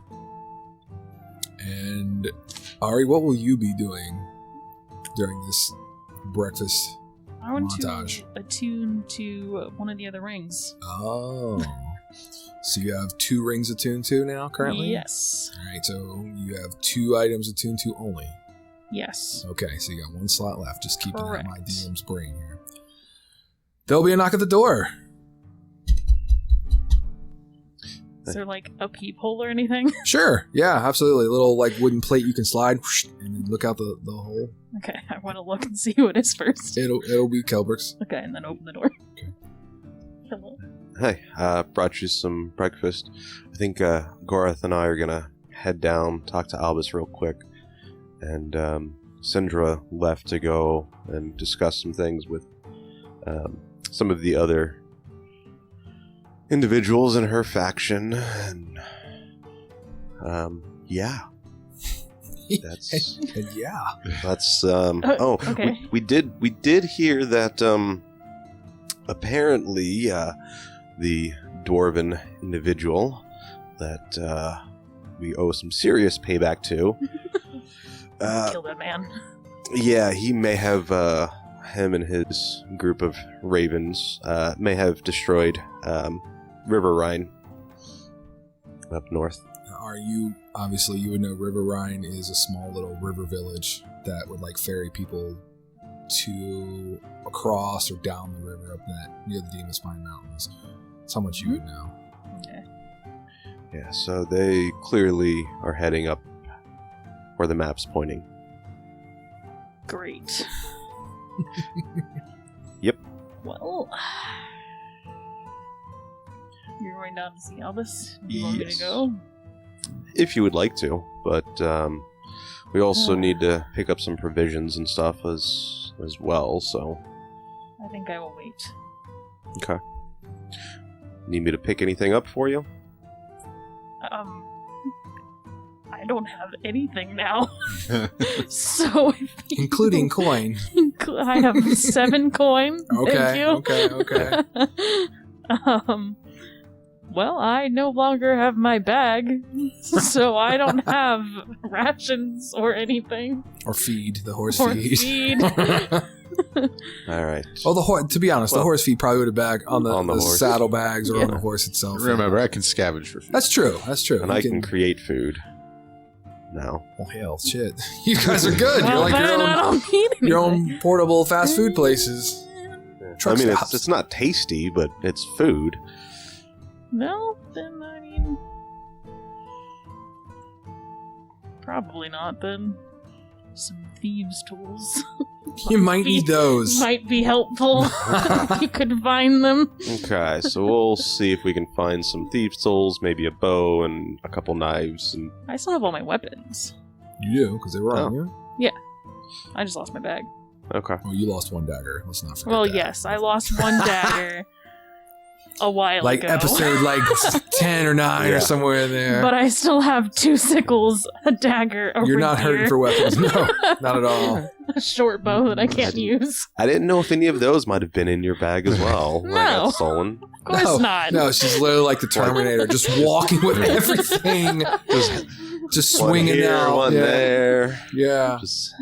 S1: And Ari, what will you be doing during this breakfast
S2: I want
S1: montage?
S2: to attune to one of the other rings.
S1: Oh. So you have 2 rings attuned to now currently?
S2: Yes.
S1: All right, so you have 2 items attuned to only.
S2: Yes.
S1: Okay, so you got 1 slot left. Just keeping it in my
S2: Correct.
S1: DM's brain here. There'll be a knock at the door.
S2: Is there like a peephole or anything?
S1: Sure. Yeah, absolutely. A little like wooden plate you can slide whoosh, and then look out the hole.
S2: Okay, I want to look and see who it is first.
S1: It'll be Kelbrix.
S2: Okay, and then open the door.
S1: Okay.
S2: Hello.
S3: Hey, brought you some breakfast. I think Gorath and I are gonna head down, talk to Albus real quick, and Sindra left to go and discuss some things with some of the other individuals in her faction, and yeah, that's
S1: And yeah.
S3: that's
S2: okay.
S3: we did hear that apparently the dwarven individual that we owe some serious payback to
S2: Kill that man.
S3: yeah, he may have him and his group of ravens may have destroyed River Rhine up north.
S1: Are you obviously you would know River Rhine is a small little river village that would like ferry people to across or down the river up that near the Demon Spine Mountains. That's how much you would know.
S2: Okay.
S3: Yeah, so they clearly are heading up where the map's pointing.
S2: Great.
S3: Yep.
S2: Well, you're going down to see Albus. Do you want me to
S3: Yes.
S2: go?
S3: If you would like to, but we also need to pick up some provisions and stuff as well, so...
S2: I think I will wait.
S3: Okay. Need me to pick anything up for you?
S2: I don't have anything now. So, if you-
S1: Including coin.
S2: I have 7 coin. Thank
S1: Okay,
S2: you.
S1: okay.
S2: Well, I no longer have my bag, so I don't have rations or anything.
S1: Or feed, the horse
S2: Or
S1: feed.
S2: feed.
S3: All right.
S1: Oh, the horse. To be honest, the
S3: Well,
S1: horse feed probably would have bag on the
S3: horse.
S1: saddlebags or
S2: Yeah.
S1: on the horse itself.
S4: Remember, I can scavenge for food.
S1: That's true. That's true.
S3: And
S1: You
S3: I can create food now.
S1: Oh hell, shit! You guys are good.
S2: Well,
S1: You're like
S2: then I don't need anything.
S1: your own portable fast food places. Truck
S3: I mean,
S1: stops.
S3: it's not tasty, but it's food.
S2: No, then I mean, Probably not, then. Some thieves' tools.
S1: You might need those.
S2: Might be helpful if you could find them.
S3: Okay, so we'll see if we can find some thieves' tools, maybe a bow and a couple knives. And
S2: I still have all my weapons.
S1: You do, because they were on you.
S2: I just lost my bag.
S3: okay,
S1: Oh, you lost one dagger. Let's not forget
S2: Well,
S1: that.
S2: yes, I lost one dagger a while
S1: Like
S2: ago.
S1: episode 10 or 9
S3: Yeah.
S1: or somewhere in there.
S2: But I still have 2 sickles, a dagger, a
S1: You're not
S2: rapier,
S1: hurting for weapons. No, not at all.
S2: a short bow that I can't use.
S3: I didn't know if any of those might have been in your bag as well. when I
S2: No.
S3: got stolen.
S2: Of course not.
S1: No, she's literally like the Terminator, just walking with everything, just
S3: One
S1: swinging
S3: here,
S1: out.
S3: one
S1: yeah.
S3: there.
S1: Yeah.
S3: Just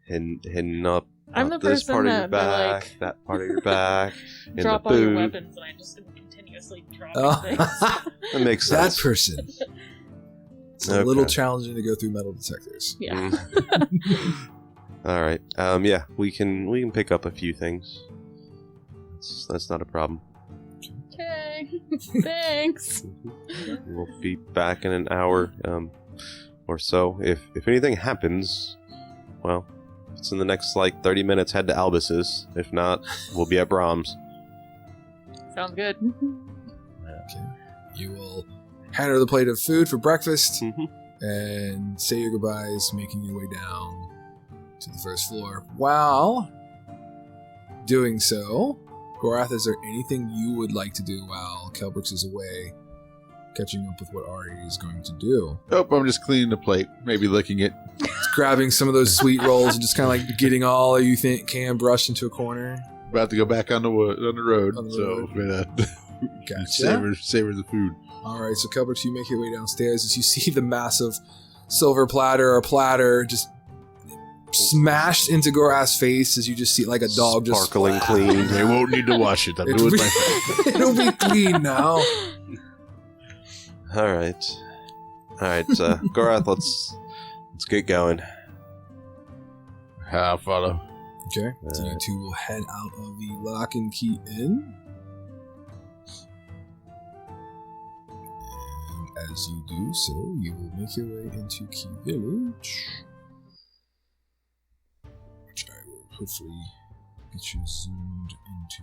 S3: hitting up.
S2: I'm the
S3: this
S2: person
S3: part of your
S2: that,
S3: back,
S2: like,
S3: that part of your back, in
S2: drop
S3: the
S2: all your
S3: boot.
S2: weapons and I just am continuously dropping
S1: Oh.
S2: things.
S3: That makes
S1: That
S3: sense.
S1: person. It's a
S3: Okay.
S1: little challenging to go through metal detectors.
S2: Yeah.
S3: Mm. All right. Yeah, we can pick up a few things. That's not a problem.
S2: Okay. Thanks.
S3: We'll be back in an hour or so. If anything happens, well, it's in the next 30 minutes. Head to Albus's. If not, we'll be at Brahms.
S2: Sounds good.
S1: Okay. You will hand her the plate of food for breakfast
S3: Mhm.
S1: and say your goodbyes, making your way down to the first floor. While doing so, Gorath, is there anything you would like to do while Kelbrix is away, catching up with what Ari is going to do?
S4: Nope, I'm just cleaning the plate, maybe licking it.
S1: Just grabbing some of those sweet rolls and just kind of getting all you think can brushed into a corner.
S4: About to go back on the road,
S1: On the
S4: so
S1: road.
S4: gonna
S1: Gotcha.
S4: savor the food.
S1: All right, so Kelbrix, you make your way downstairs as you see the massive silver platter or platter just smashed into Gorath's face as you just see like a dog just
S3: Sparkling clean.
S4: They won't need to wash it. I'm doing my thing.
S1: It'll be clean now.
S3: All right. Gorath, let's get going.
S4: I'll follow.
S1: Okay, so you two will head out of the Lock and Key Inn. And as you do so, you will make your way into Key Village, which I will hopefully get you zoomed into.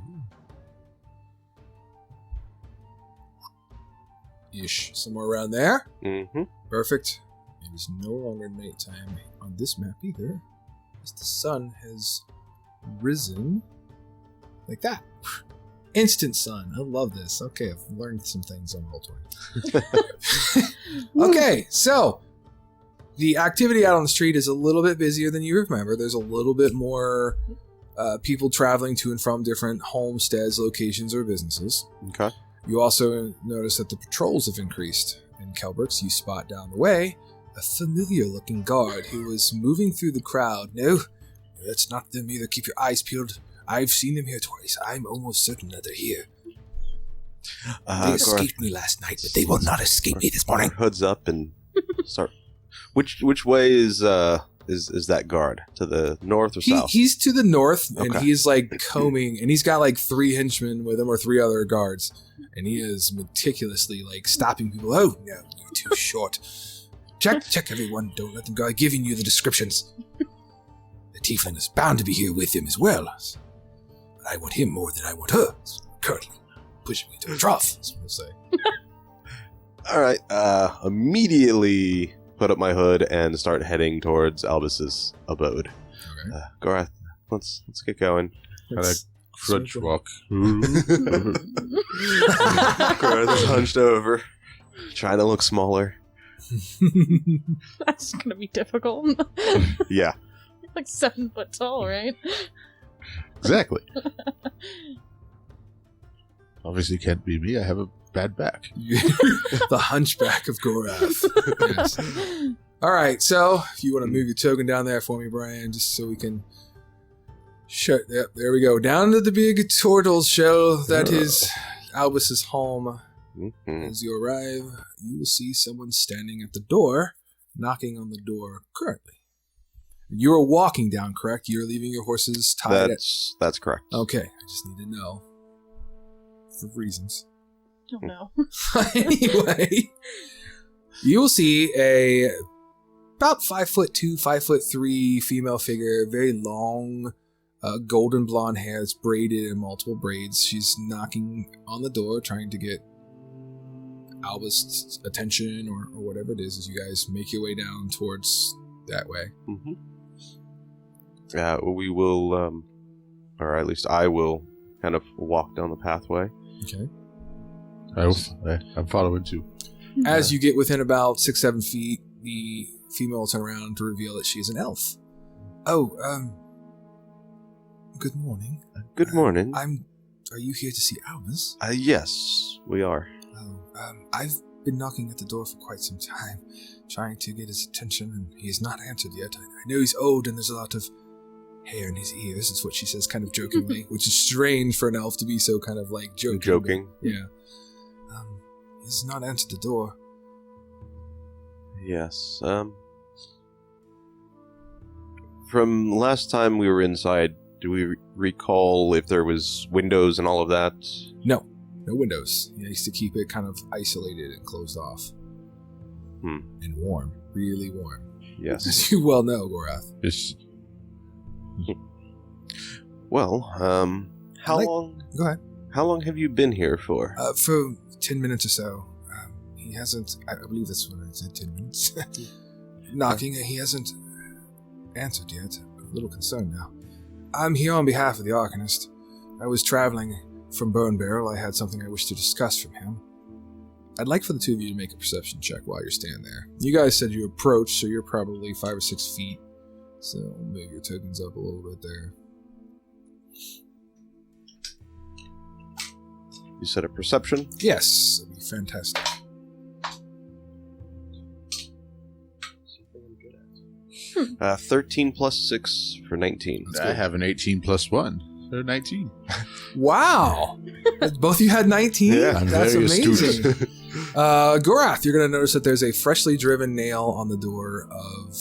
S1: Ish, somewhere around there.
S3: Mm-hmm.
S1: Perfect. It is no longer nighttime on this map either, as the sun has risen like that. Instant sun. I love this. Okay, I've learned some things on Roll20. Okay, so the activity out on the street is a little bit busier than you remember. There's a little bit more people traveling to and from different homesteads, locations, or businesses.
S3: Okay.
S1: You also notice that the patrols have increased. In Kelbrix, you spot down the way a familiar-looking guard who was moving through the crowd. No, that's not them either. Keep your eyes peeled. I've seen them here twice. I'm almost certain that they're here. They escaped me last night, but they will not escape me this morning.
S3: Hoods up and start. Which way is that guard? To the north or south?
S1: He's to the north, and
S3: Okay.
S1: he's like combing, and he's got like 3 henchmen with him, or 3 other guards, and he is meticulously like stopping people. Oh no, you're too short. Check everyone. Don't let them go. I'm giving you the descriptions. The tiefling is bound to be here with him as well. But I want him more than I want her. Currently pushing me to a trough. That's what I say.
S3: All right. Immediately put up my hood and start heading towards Albus's abode.
S1: Okay.
S3: Gorath, let's get going.
S1: Let's-
S4: Crunch walk.
S3: Gorath is hunched over, trying to look smaller.
S2: That's gonna be difficult.
S3: Yeah.
S2: You're like 7 foot tall, right?
S4: Exactly. Obviously can't be me. I have a bad back.
S1: The Hunchback of Gorath. Yes. All right, so if you want to move your token down there for me, Brian, just so we can shut. Yep, there we go. Down to the big turtles show that is Albus's home.
S3: Mhm.
S1: As you arrive, you will see someone standing at the door, knocking on the door currently. You are walking down, correct? You're leaving your horses tied.
S3: That's correct.
S1: Okay, I just need to know for reasons.
S2: Oh no.
S1: Anyway, you will see a about 5'2", 5'3" female figure, very long, golden blonde hair that's braided in multiple braids. She's knocking on the door, trying to get Albus' attention or whatever it is as you guys make your way down towards that way.
S3: Mm-hmm. We will, or at least I will, kind of walk down the pathway.
S1: Okay.
S4: I'm following too.
S1: As you get within about 6-7 feet, the female will turn around to reveal that she's an elf. Oh, good morning.
S3: Good morning.
S1: Are you here to see Albus?
S3: Yes, we are.
S1: Oh, I've been knocking at the door for quite some time, trying to get his attention, and he has not answered yet. I know he's old and there's a lot of hair in his ears, is what she says kind of jokingly, which is strange for an elf to be so kind of like joking. Yeah. He's not answered the door.
S3: Yes. From last time we were inside, do we recall if there was windows and all of that?
S1: No windows. He used to keep it kind of isolated and closed off. And warm. Really warm.
S3: Yes.
S1: As you well know, Gorath.
S3: Well, how long?
S1: Go ahead.
S3: How long have you been here for?
S1: For 10 minutes or so. He hasn't, I believe that's what I said, 10 minutes. Knocking, he hasn't answered yet. A little concerned now. I'm here on behalf of the Arcanist. I was traveling from Bone Barrel. I had something I wish to discuss from him. I'd like for the two of you to make a perception check while you're standing there. You guys said you approached, so you're probably 5 or 6 feet. So move your tokens up a little bit there.
S3: You said a perception?
S1: Yes, that'd be fantastic.
S3: 13 plus 6 for 19.
S4: I have an 18 plus 1. So 19.
S1: Wow! Both of you had 19?
S3: Yeah,
S1: that's
S4: very
S1: amazing.
S4: astute.
S1: Gorath, you're going to notice that there's a freshly driven nail on the door of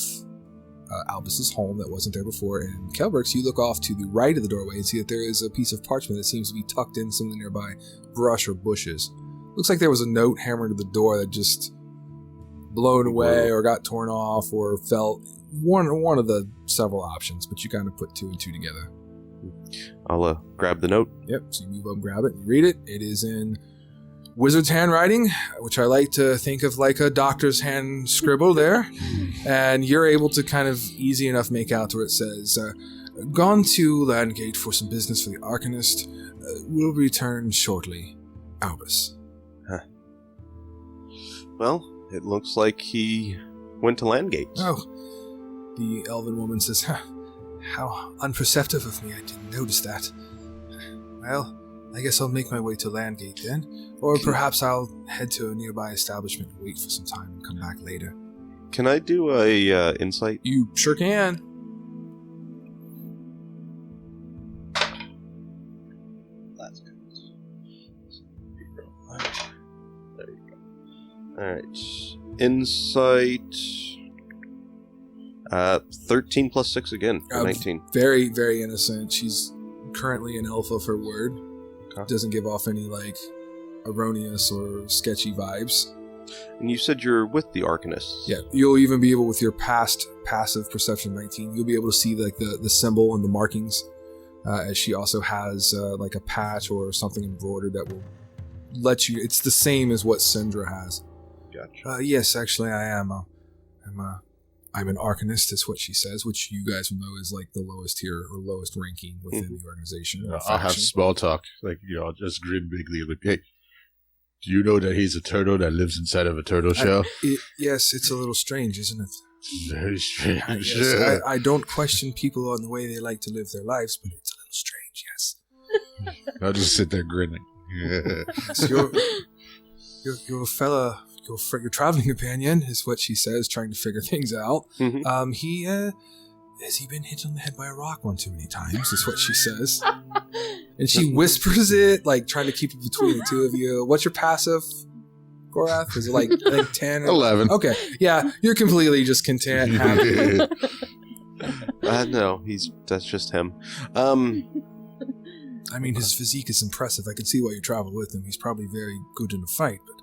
S1: Albus's home that wasn't there before. And Kelbrix, you look off to the right of the doorway and see that there is a piece of parchment that seems to be tucked in some of the nearby brush or bushes. Looks like there was a note hammered to the door that just blown away or got torn off or fell. One of the several options, but you kind of put 2 and 2 together.
S3: I'll grab the note.
S1: Yep, so you move up and grab it and you read it. It is in wizard's handwriting, which I like to think of like a doctor's hand scribble there. And you're able to kind of easy enough make out where it says, gone to Landgate for some business for the Arcanist. Will return shortly. Albus.
S3: Huh. Well, it looks like he went to Landgate.
S1: Oh. The elven woman says, how unperceptive of me, I didn't notice that. Well, I guess I'll make my way to Landgate then. Or perhaps I'll head to a nearby establishment and wait for some time and come back later.
S3: Can I do a insight?
S1: You sure can.
S3: That's good. There you go. Alright. Insight... 13 plus 6 again, for 19.
S1: Very, very innocent. She's currently an elf of her word.
S3: Okay.
S1: Doesn't give off any, like, erroneous or sketchy vibes.
S3: And you said you're with the Arcanist.
S1: Yeah, you'll even be able, with your passive perception 19, you'll be able to see, like, the symbol and the markings. As she also has, like, a patch or something embroidered that will let you... It's the same as what Syndra has.
S3: Gotcha.
S1: Yes, actually, I am. I'm an Arcanist, is what she says, which you guys will know is like the lowest tier or lowest ranking within the organization.
S4: I'll have small talk. Like, I'll just grin bigly. Like, hey, do you know that he's a turtle that lives inside of a turtle shell?
S1: Yes, it's a little strange, isn't it?
S4: Very strange.
S1: Yes, I don't question people on the way they like to live their lives, but it's a little strange, yes.
S4: I'll just sit there grinning. Yeah.
S1: Yes, your fella... Your traveling companion is what she says, trying to figure things out.
S3: Mm-hmm.
S1: Has he been hit on the head by a rock one too many times, is what she says. And she whispers it, like trying to keep it between the two of you. What's your passive, Gorath? Is it like 10?
S4: 11.
S1: Okay, yeah, you're completely just content, happy.
S3: No, that's just him.
S1: I mean, his physique is impressive. I can see why you travel with him. He's probably very good in a fight, but...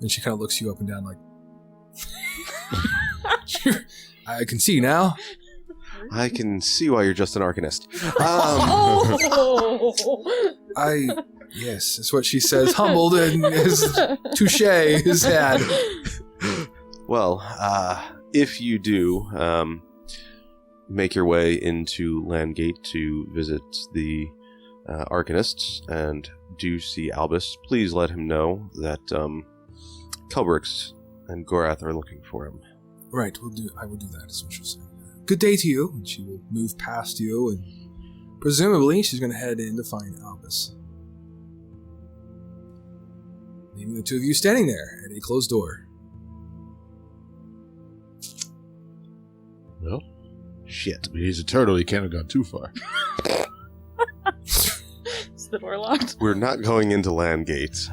S1: And she kind of looks you up and down like... I can see now.
S3: I can see why you're just an Arcanist.
S1: Yes, that's what she says, humbled, and his touche is had.
S3: Well, if you do make your way into Landgate to visit the Arcanists and do see Albus, please let him know that Kelbrix and Gorath are looking for him.
S1: Right, I will do that, is what she'll say. Good day to you. And she will move past you, and presumably she's going to head in to find Albus. Leaving the two of you standing there at a closed door.
S4: Well,
S3: Shit.
S4: he's a turtle. He can't have gone too far.
S2: Is the door locked?
S3: We're not going into Landgate.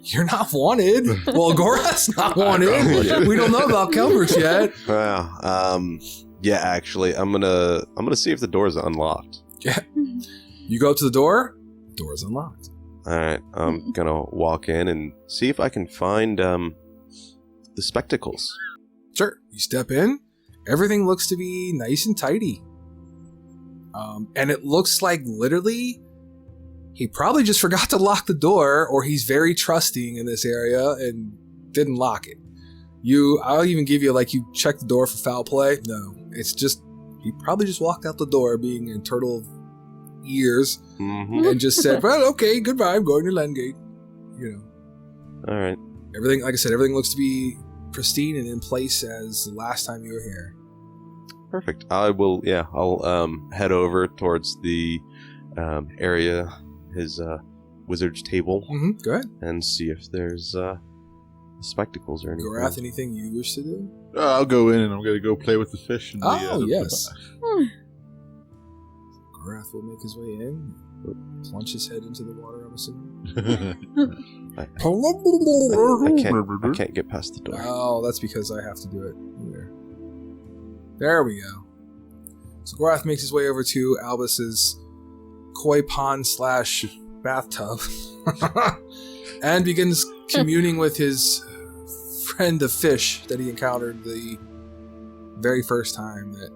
S1: You're not wanted. Well, Gorath's not wanted. We don't know about Kelbrix yet.
S3: Yeah, actually, I'm gonna see if the door is unlocked.
S1: Yeah. You go up to the door. The door is unlocked.
S3: All right, I'm gonna walk in and see if I can find the spectacles.
S1: Sure. You step in. Everything looks to be nice and tidy. And it looks like literally he probably just forgot to lock the door, or he's very trusting in this area and didn't lock it. I'll even give you, like, you check the door for foul play. No, it's just, he probably just walked out the door being a turtle of years and just said, well, okay, goodbye, I'm going to Landgate.
S3: All right.
S1: Everything, like I said, everything looks to be pristine and in place as the last time you were here.
S3: Perfect. I'll head over towards the area, his wizard's table,
S1: Go ahead.
S3: and see if there's spectacles or anything.
S1: Gorath, anything you wish to do?
S4: I'll go in and I'm going to go play with the fish. And
S1: Yes. Gorath will make his way in, plunge his head into the water, I'm assuming.
S3: I can't get past the door.
S1: Oh, that's because I have to do it. There we go. So Gorath makes his way over to Albus's koi pond / bathtub and begins communing with his friend the fish that he encountered the very first time that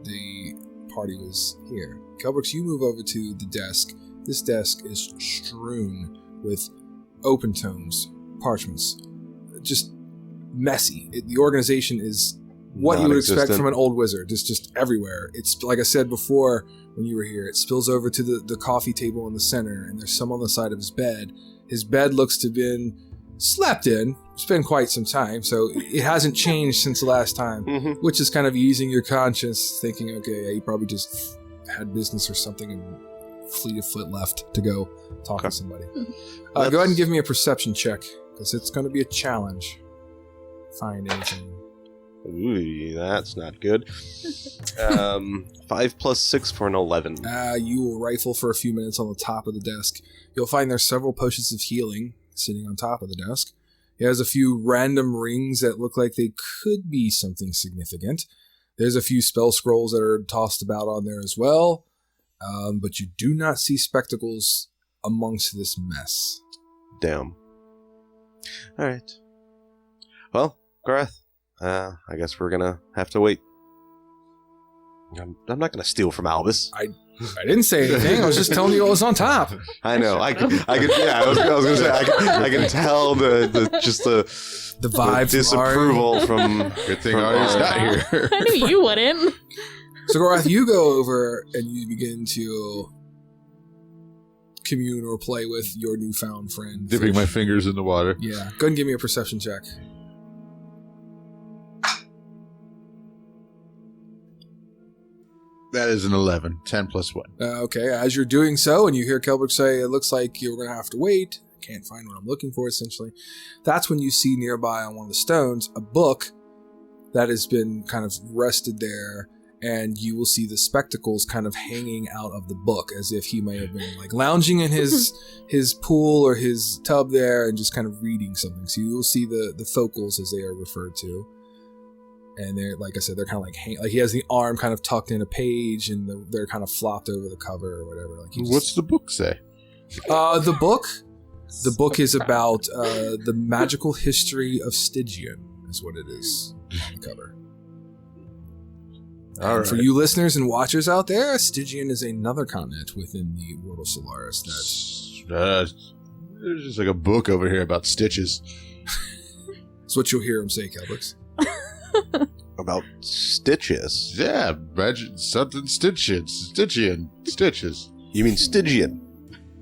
S1: the party was here. Kelbrix, you move over to the desk. This desk is strewn with open tomes, parchments, just messy. The organization is what you would expect from an old wizard. It's just everywhere. It's, like I said before when you were here, it spills over to the coffee table in the center, and there's some on the side of his bed. His bed looks to have been slept in. It's been quite some time, so it hasn't changed since the last time, which is kind of easing your conscience, thinking, okay, yeah, he probably just had business or something and fleet of foot left to go talk to somebody. Go ahead and give me a perception check, because it's going to be a challenge. Find anything.
S3: Ooh, that's not good. 5 + 6 for an 11.
S1: You will rifle for a few minutes on the top of the desk. You'll find there's several potions of healing sitting on top of the desk. He has a few random rings that look like they could be something significant. There's a few spell scrolls that are tossed about on there as well. But you do not see spectacles amongst this mess.
S3: Damn. All right. Well, Gorath, I guess we're gonna have to wait. I'm not gonna steal from Albus.
S1: I didn't say anything. I was just telling you what was on top.
S3: I know. I could. Yeah, I was gonna say. I can tell the
S1: vibe,
S3: disapproval from.
S4: Good thing Ari's not here.
S2: I knew you wouldn't.
S1: So Gorath, you go over and you begin to commune or play with your newfound friend.
S4: Dipping my fingers in the water.
S1: Yeah. Go ahead and give me a perception check.
S4: That is an 11. 10 + 1.
S1: Okay, as you're doing so, and you hear Kelbrix say, it looks like you're going to have to wait. I can't find what I'm looking for, essentially. That's when you see nearby on one of the stones a book that has been kind of rested there, and you will see the spectacles kind of hanging out of the book, as if he may have been like lounging in his pool or his tub there and just kind of reading something. So you will see the focals, as they are referred to. And they're, like I said, they're kind of like he has the arm kind of tucked in a page, and they're kind of flopped over the cover or whatever. Like
S4: what's the book say?
S1: The book is about the magical history of Stygian, is what it is on the cover.
S4: All
S1: And for
S4: right.
S1: you listeners and watchers out there, Stygian is another continent within the world of Solaris.
S4: There's just like a book over here about stitches.
S1: That's what you'll hear him say, Kelbrix.
S3: About stitches.
S4: Yeah, imagine something Stygian. Stitches.
S3: You mean Stygian?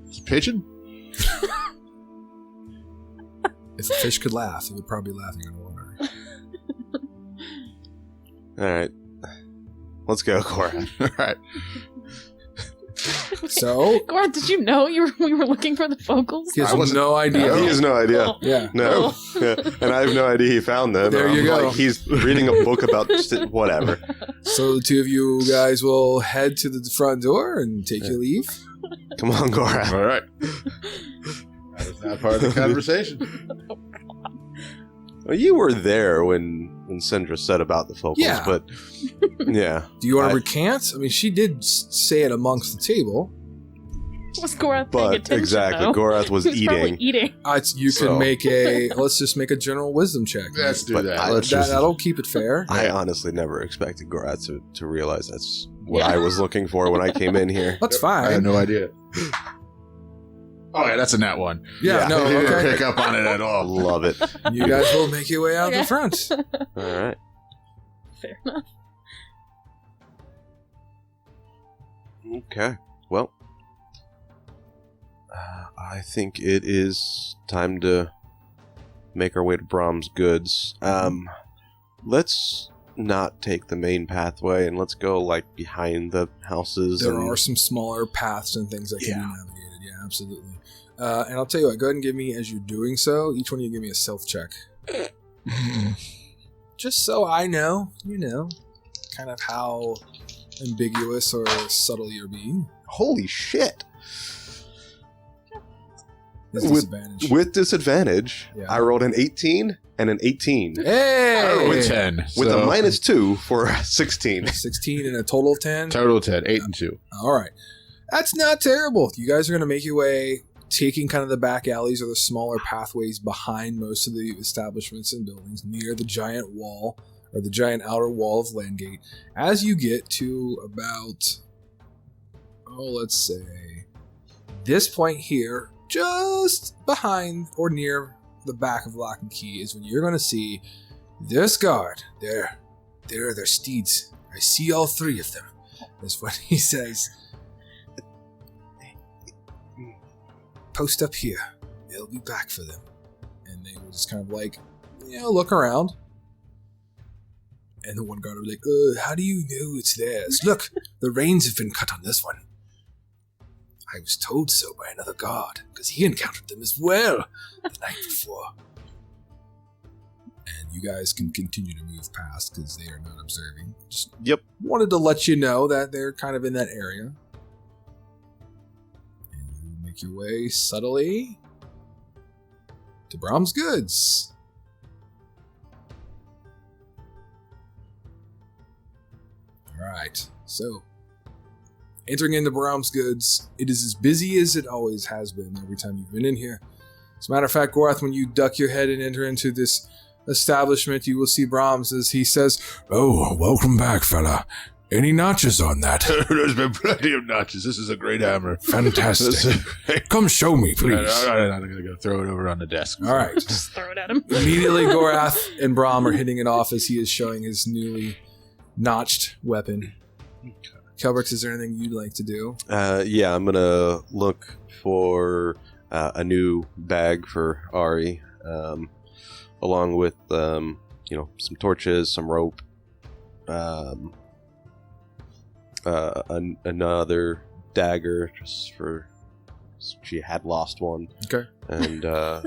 S4: It's a pigeon?
S1: If a fish could laugh, it would probably be laughing underwater.
S3: All right. Let's go, Gorath.
S4: All right.
S1: So,
S2: Gorath, did you know we were looking for the vocals?
S1: he has
S4: I wasn't-
S1: no idea.
S3: He has no idea.
S2: Oh.
S1: Yeah.
S3: No. Yeah. And I have no idea he found them.
S1: There you
S3: I'm
S1: go.
S3: Like, he's reading a book about whatever.
S1: So the two of you guys will head to the front door and take your leave.
S3: Come on, Gorath.
S4: All right. That is not part of the conversation.
S3: Well, you were there when Sindra said about the vocals,
S1: Yeah.
S3: but yeah.
S1: Do you want to
S3: I-
S1: recant? I mean, she did say it amongst the table.
S2: Was Gorath paying
S3: But
S2: attention,
S3: exactly,
S2: though?
S3: Gorath was
S2: He was probably
S3: eating.
S2: eating.
S1: You
S3: So-
S1: can make a. Let's just make a general wisdom check.
S4: Let's do
S3: But
S4: that.
S3: I-
S4: Let's just.
S1: That'll keep it fair.
S3: I honestly never expected Gorath to realize that's what
S2: Yeah.
S3: I was looking for when I came in here.
S1: That's
S4: I had
S1: fine.
S4: no idea. Oh, yeah, that's a nat one.
S1: Yeah, no,
S4: I didn't
S1: okay.
S4: pick up on it at all.
S3: Love it.
S1: You guys will make your way out
S2: Okay.
S1: the front.
S3: All right.
S2: Fair enough.
S3: Okay. Well, I think it is time to make our way to Brahm's Goods. Let's not take the main pathway and let's go like behind the houses.
S1: There
S3: and
S1: are some smaller paths and things that can
S3: Yeah.
S1: be navigated. Yeah, absolutely. And I'll tell you what, go ahead and give me, as you're doing so, each one of you give me a self check. Just so I know, kind of how ambiguous or subtle you're being.
S3: Holy shit!
S1: There's
S3: With-
S1: disadvantage.
S3: With disadvantage,
S1: Yeah.
S3: I rolled an 18 and an 18
S1: Hey!
S4: With 10.
S3: with
S4: so
S3: a -2 for 16.
S1: 16 and a total of 10.
S4: Total 10. 8 and 2.
S1: All right. That's not terrible. You guys are going to make your way, taking kind of the back alleys or the smaller pathways behind most of the establishments and buildings near the giant wall or the giant outer wall of Landgate. As you get to about, let's say, this point here, just behind or near the back of Lock and Key is when you're going to see this guard. There are their steeds. I see all three of them. That's what he says. Post up here. They'll be back for them. And they will just kind of like, look around. And the one guard will be like, how do you know it's theirs? Look, the reins have been cut on this one. I was told so by another guard, because he encountered them as well the night before. And you guys can continue to move past, because they are not observing. Just
S3: Yep.
S1: wanted to let you know that they're kind of in that area. And you make your way subtly to Brahm's Goods. Alright, so entering into Brahm's Goods, it is as busy as it always has been every time you've been in here. As a matter of fact, Gorath, when you duck your head and enter into this establishment, you will see Brahms as he says, "Oh, welcome back, fella. Any notches on that?
S4: There's been plenty of notches. This is a great hammer.
S1: Fantastic. Come show me, please."
S4: I'm going to go throw it over on the desk.
S1: All right.
S2: Just throw it at him.
S1: Immediately, Gorath and Brahm are hitting it off as he is showing his newly notched weapon. Kelbrix, is there anything you'd like to do?
S3: Yeah, I'm gonna look for a new bag for Ari, along with some torches, some rope, another dagger, just for she had lost one,
S1: Okay.
S3: and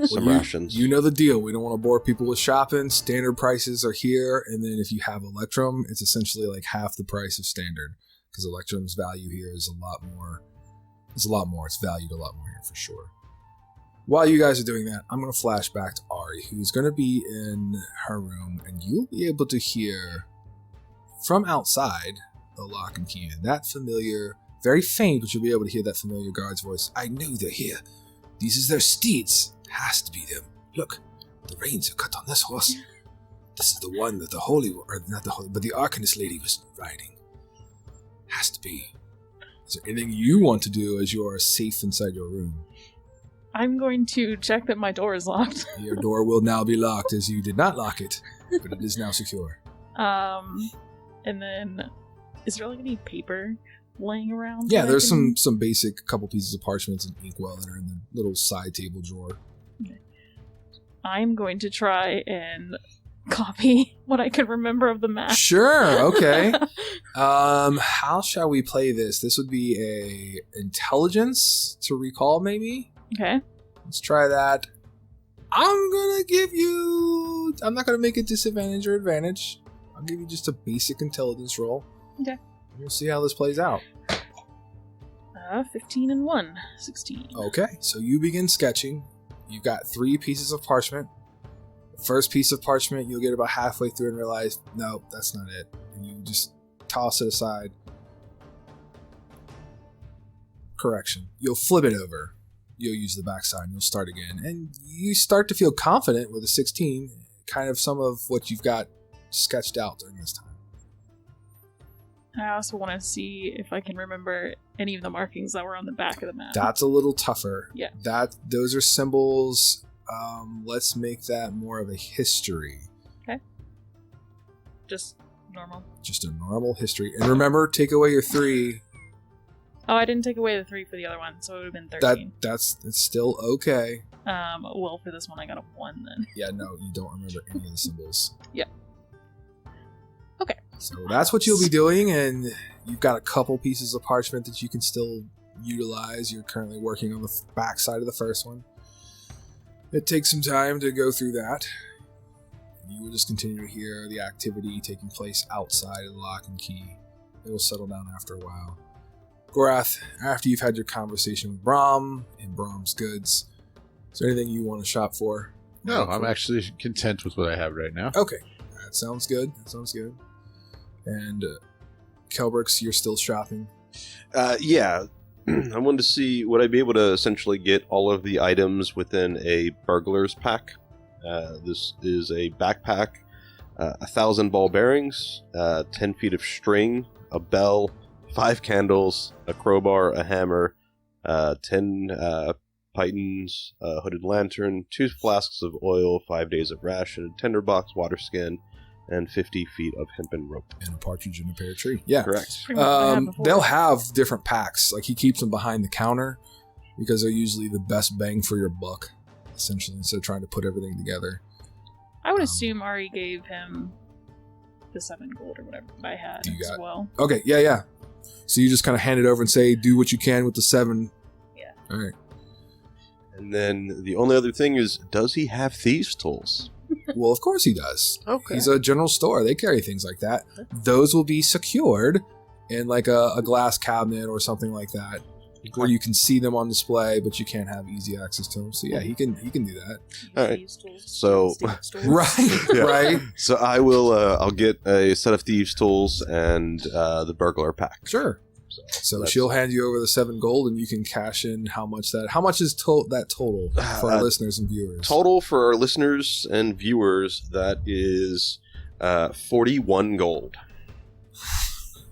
S3: some
S1: Well,
S3: rations.
S1: You know the deal. We don't want to bore people with shopping. Standard prices are here, and then if you have Electrum, it's essentially like half the price of standard, because Electrum's value here is a lot more. It's valued a lot more here for sure. While you guys are doing that, I'm going to flash back to Ari, who's going to be in her room, and you'll be able to hear from outside the Lock and Key, and that familiar, very faint, but you'll be able to hear that familiar guard's voice. "I know they're here. These is their steeds. Has to be them. Look, the reins are cut on this horse. This is the one that the Holy, or not the Holy, but the Arcanist lady was riding. Has to be. Is there anything you want to do as you are safe inside your room?
S2: I'm going to check that my door is locked.
S1: Your door will now be locked as you did not lock it, but it is now secure.
S2: And then, is there like any paper laying around?
S1: Yeah, there's some basic couple pieces of parchments and inkwell that are in the little side table drawer.
S2: Okay. I'm going to try and copy what I can remember of the map.
S1: Sure, okay. How shall we play this? This would be a intelligence to recall, maybe?
S2: Okay.
S1: Let's try that. I'm not gonna make it disadvantage or advantage. I'll give you just a basic intelligence roll.
S2: Okay.
S1: We'll see how this plays out.
S2: 15 and 1. 16.
S1: Okay, so you begin sketching. You've got 3 pieces of parchment. The first piece of parchment, you'll get about halfway through and realize, no, that's not it. And you just toss it aside. Correction. You'll flip it over. You'll use the backside and you'll start again. And you start to feel confident with a 16, kind of some of what you've got sketched out during this time.
S2: I also want to see if I can remember any of the markings that were on the back of the map.
S1: That's a little tougher.
S2: Yeah.
S1: Those are symbols. Let's make that more of a history.
S2: Okay. Just normal.
S1: Just a normal history. And remember, take away your 3.
S2: Oh, I didn't take away the 3 for the other one, so it would have been 13.
S1: That's still okay.
S2: Well, for this one, I got a 1 then.
S1: Yeah, no, you don't remember any of the symbols.
S2: Yeah. Okay.
S1: So that's what you'll be doing, and you've got a couple pieces of parchment that you can still utilize. You're currently working on the back side of the first one. It takes some time to go through that. You will just continue to hear the activity taking place outside of the lock and key. It will settle down after a while. Gorath, after you've had your conversation with Brahm and Brahm's goods, is there anything you want to shop for?
S4: No, I'm actually content with what I have right now.
S1: Okay, that sounds good. And Kelbrix, you're still shopping?
S3: Yeah. I wanted to see, would I be able to essentially get all of the items within a burglar's pack? This is a backpack, 1,000 ball bearings, 10 feet of string, a bell, 5 candles, a crowbar, a hammer, 10 pitons, a hooded lantern, 2 flasks of oil, 5 days of ration, a tinderbox, water skin, and 50 feet of hempen rope.
S1: And a partridge in a pear tree. Yeah.
S3: Correct.
S2: Pretty much what I had before.
S1: They'll have different packs. Like, he keeps them behind the counter because they're usually the best bang for your buck, essentially, instead of trying to put everything together.
S2: I would assume Ari gave him the 7 gold or whatever I had as well.
S1: Okay, yeah. So you just kind of hand it over and say, do what you can with the 7.
S2: Yeah.
S1: All right.
S3: And then the only other thing is, does he have thieves' tools?
S1: Well, of course he does.
S3: Okay.
S1: He's a general store. They carry things like that. Those will be secured in like a glass cabinet or something like that, where you can see them on display, but you can't have easy access to them. So yeah, he can do that.
S3: All right. So-
S1: Right,
S3: Yeah.
S1: right.
S3: So I will. I'll get a set of thieves' tools and the burglar pack.
S1: Sure. So
S3: that's-
S1: she'll hand you over the 7 gold, and you can cash in how much is that total for our listeners and viewers?
S3: Total for our listeners and viewers, that is 41 gold.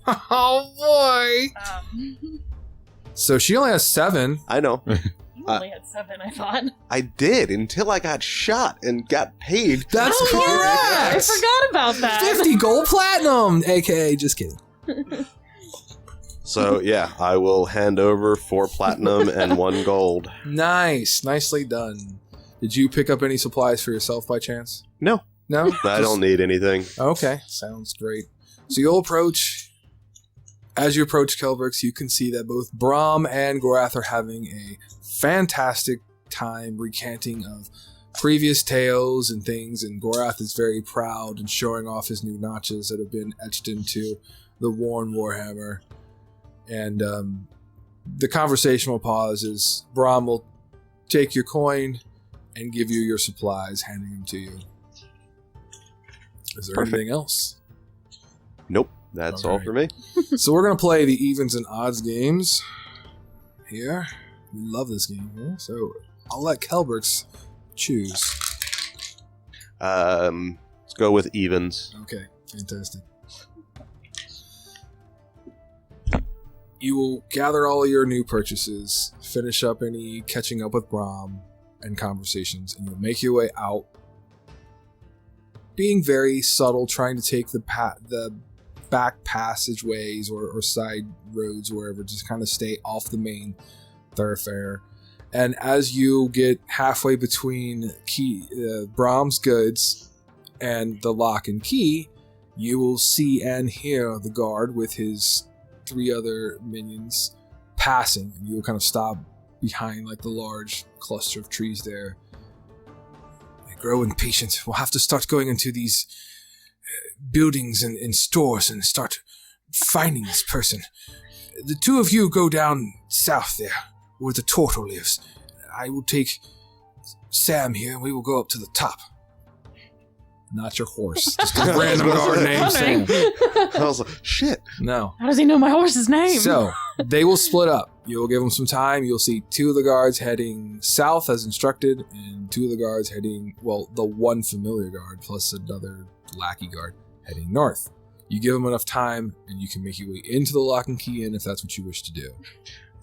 S1: Oh boy! So she only has 7.
S3: I know.
S2: You only had 7, I thought.
S3: I did until I got shot and got paid.
S1: That's
S2: Oh, yeah, I
S1: correct.
S2: forgot about that.
S1: 50 gold platinum, aka just kidding.
S3: So yeah, I will hand over 4 platinum and 1 gold.
S1: Nice, nicely done. Did you pick up any supplies for yourself by chance?
S3: No,
S1: No,
S3: I don't need anything.
S1: Okay, sounds great. So you'll approach. As you approach Kelbrix, you can see that both Brahm and Gorath are having a fantastic time recanting of previous tales and things, and Gorath is very proud and showing off his new notches that have been etched into the worn warhammer. And the conversation will pause as Brahm will take your coin and give you your supplies, handing them to you. Is there
S3: Perfect.
S1: anything else?
S3: Nope, that's all
S1: Alright.
S3: for me.
S1: So we're going to play the evens and odds games here. We love this game here. So I'll let Kelbrix choose.
S3: Let's go with evens.
S1: Okay, fantastic. You will gather all your new purchases, finish up any catching up with Brahm and conversations, and you'll make your way out, being very subtle, trying to take the back passageways or side roads or wherever, just kind of stay off the main thoroughfare. And as you get halfway between Brahm's goods and the lock and key, you will see and hear the guard with his 3 other minions passing, and you will kind of stop behind like the large cluster of trees there. I grow impatient. We'll have to start going into these buildings and stores and start finding this person. The 2 of you go down south there, where the turtle lives. I will take Sam here, and we will go up to the top. Not your horse. Just a random guard named Sam.
S3: I was like, shit.
S1: No.
S2: How does he know my horse's name?
S1: So, they will split up. You'll give them some time. You'll see 2 of the guards heading south as instructed, and 2 of the guards heading, well, the 1 familiar guard plus another lackey guard heading north. You give them enough time, and you can make your way into the lock and key inn if that's what you wish to do.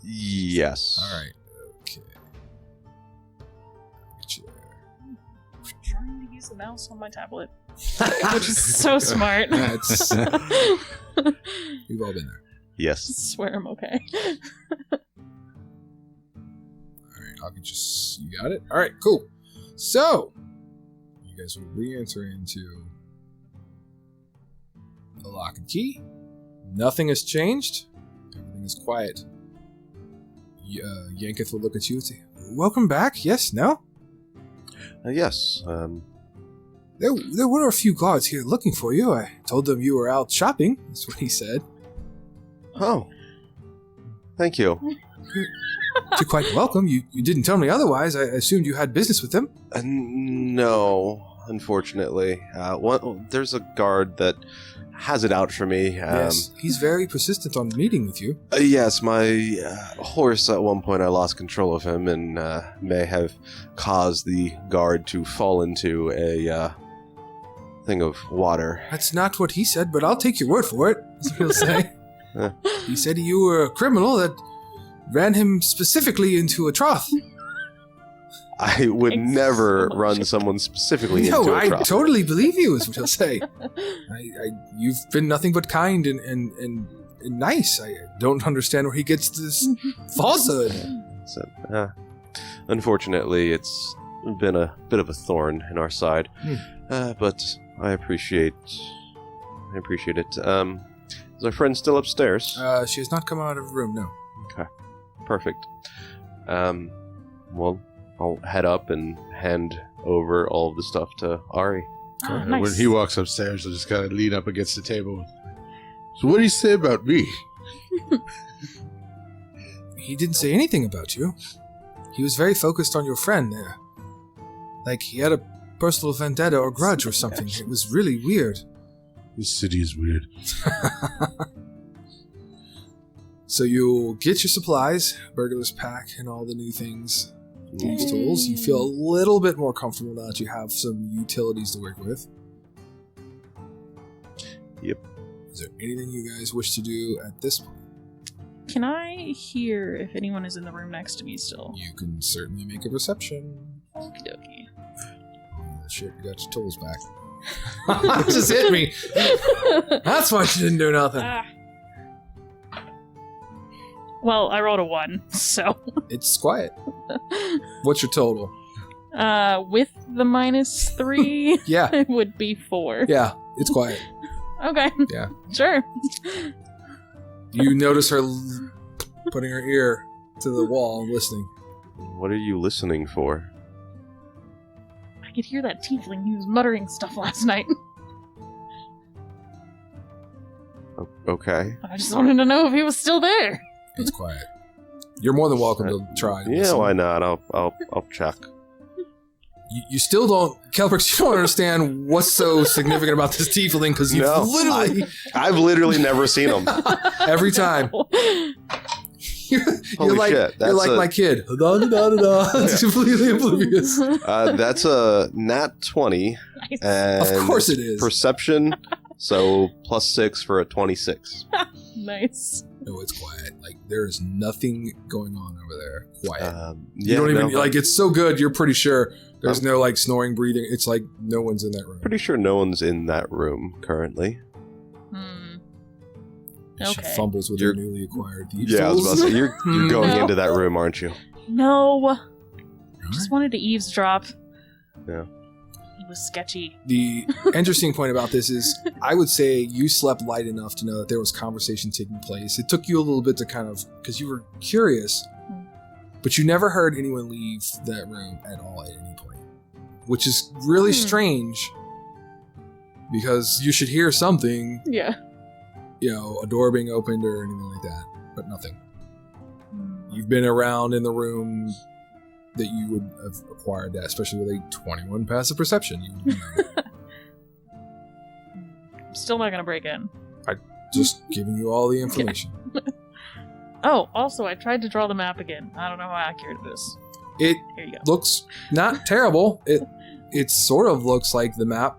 S3: Yes.
S1: All right. Okay. Get you there.
S2: Trying to use the mouse on my tablet, which is so smart.
S1: Yeah, we've all been there.
S3: Yes.
S2: Swear I'm okay.
S1: All right, I'll get you got it? All right, cool. So, you guys will re-enter into the lock and key. Nothing has changed. Everything is quiet. Yanketh will look at you and say, "Welcome back. Yes, no?
S3: Yes.
S1: There were a few guards here looking for you. I told them you were out shopping." That's what he said.
S3: Oh. Thank you.
S1: You're quite welcome. You didn't tell me otherwise. I assumed you had business with them.
S3: No, unfortunately. There's a guard that has it out for me.
S1: Yes, he's very persistent on meeting with you.
S3: Yes, my horse, at one point I lost control of him and may have caused the guard to fall into a thing of water.
S1: That's not what he said, but I'll take your word for it, that's what he'll say. He said you were a criminal that ran him specifically into a trough.
S3: I would never run someone specifically into a trough.
S1: I totally believe you, is what he'll say. You've been nothing but kind and nice. I don't understand where he gets this falsehood.
S3: So, unfortunately, it's been a bit of a thorn in our side, but I appreciate it. Is our friend still upstairs?
S1: She has not come out of the room, no.
S3: Okay, perfect. Well, I'll head up and hand over all of the stuff to Ari.
S2: Oh, nice.
S4: When he walks upstairs, I'll just kind of lean up against the table. So what did he say about me?
S1: He didn't say anything about you. He was very focused on your friend there. Like he had a personal vendetta or grudge or something. It was really weird.
S4: This city is weird.
S1: So you'll get your supplies, burglar's pack, and all the new things. These tools. You feel a little bit more comfortable now that you have some utilities to work with.
S3: Yep.
S1: Is there anything you guys wish to do at this point?
S2: Can I hear if anyone is in the room next to me still?
S1: You can certainly make a perception.
S2: Okie dokie.
S1: Oh, shit, you got your tools back. Just hit me. That's why she didn't do nothing.
S2: Well, I rolled a 1, so...
S1: It's quiet. What's your total?
S2: With the -3,
S1: Yeah.
S2: it would be 4.
S1: Yeah, it's quiet.
S2: Okay.
S1: Yeah.
S2: Sure.
S1: You notice her putting her ear to the wall and listening.
S3: What are you listening for?
S2: I could hear that tiefling. He was muttering stuff last night.
S3: Okay.
S2: I just wanted to know if he was still there.
S1: It's quiet. You're more than welcome to try.
S3: Yeah,
S1: listen.
S3: why not? I'll check.
S1: You still don't, Kelbrix, you don't understand what's so significant about this tiefling because you've
S3: I've literally never seen him.
S1: every time.
S3: Holy
S1: like
S3: shit,
S1: you're like my kid. Da, da, da, da, da. It's completely oblivious.
S3: That's a nat 20.
S2: Nice.
S3: And
S1: Of course it is.
S3: Perception, so +6 for a 26.
S2: Nice.
S1: No, it's quiet. Like there is nothing going on over there. Quiet.
S3: Yeah,
S1: you don't even
S3: no,
S1: like. It's so good. You're pretty sure there's no like snoring, breathing. It's like no one's in that room.
S3: Pretty sure no one's in that room currently.
S1: She
S2: Okay.
S1: fumbles with her newly acquired thieves.
S3: Yeah, I was about to say, you're going
S2: No.
S3: into that room, aren't you?
S2: No. I just wanted to eavesdrop.
S3: Yeah.
S2: It was sketchy.
S1: The interesting point about this is, I would say you slept light enough to know that there was conversation taking place. It took you a little bit to kind of, because you were curious, but you never heard anyone leave that room at all at any point, which is really strange because you should hear something,
S2: Yeah.
S1: you know, a door being opened or anything like that, but nothing. You've been around in the room that you would have acquired that, especially with a 21 passive perception. You would know.
S2: I'm still not gonna break in.
S1: Just giving you all the information.
S2: Oh, also, I tried to draw the map again. I don't know how accurate it is.
S1: It
S2: Here you go.
S1: looks not terrible. It sort of looks like the map.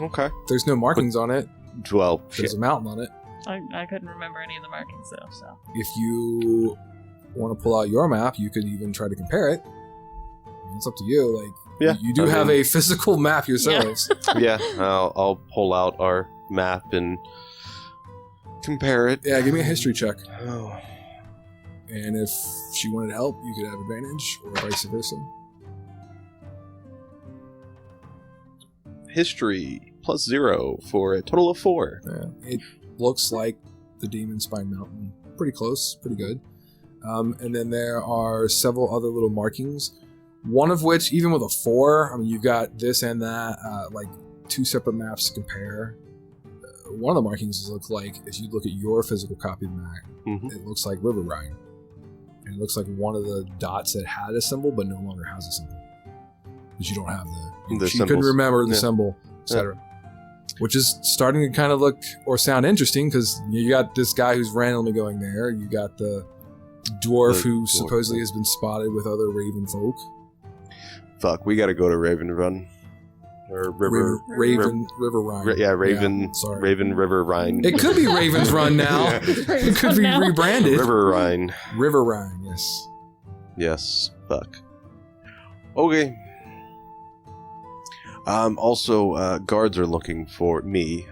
S3: Okay.
S1: There's no markings on it.
S3: Well,
S1: There's
S3: shit.
S1: a mountain on it.
S2: I couldn't remember any of the markings though, so.
S1: If you want to pull out your map, you could even try to compare it. I mean, it's up to you. Like,
S3: Yeah,
S1: you do
S3: I
S1: have
S3: mean-
S1: a physical map yourselves.
S3: Yeah, I'll pull out our map and compare it.
S1: Yeah, give me a history check.
S3: Oh.
S1: And if she wanted help, you could have advantage, or vice versa.
S3: History +0 for a total of 4.
S1: Yeah, it looks like the Demon Spine Mountain. Pretty close, pretty good. And then there are several other little markings. One of which, even with a 4, I mean, you've got this and that, like 2 separate maps to compare. One of the markings look like, as you look at your physical copy of the map,
S3: Mhm.
S1: it looks like River Rhine. And it looks like one of the dots that had a symbol, but no longer has a symbol. Because you don't have
S3: The
S1: she couldn't
S3: symbols.
S1: remember the
S3: Yeah.
S1: symbol, etc. Which is starting to kind of look or sound interesting, because you got this guy who's randomly going there. You got the dwarf
S3: The
S1: who
S3: dwarf.
S1: supposedly has been spotted with other raven folk.
S3: Fuck, we gotta go to Raven Run. Or River.
S1: River Rhine.
S3: Yeah, Raven.
S1: Yeah, sorry.
S3: Raven River Rhine.
S1: It could be Raven's Run now.
S3: Yeah.
S1: It could be
S2: Now.
S1: rebranded.
S3: River Rhine.
S1: River Rhine, yes.
S3: Yes. Fuck. Okay. Also, guards are looking for me.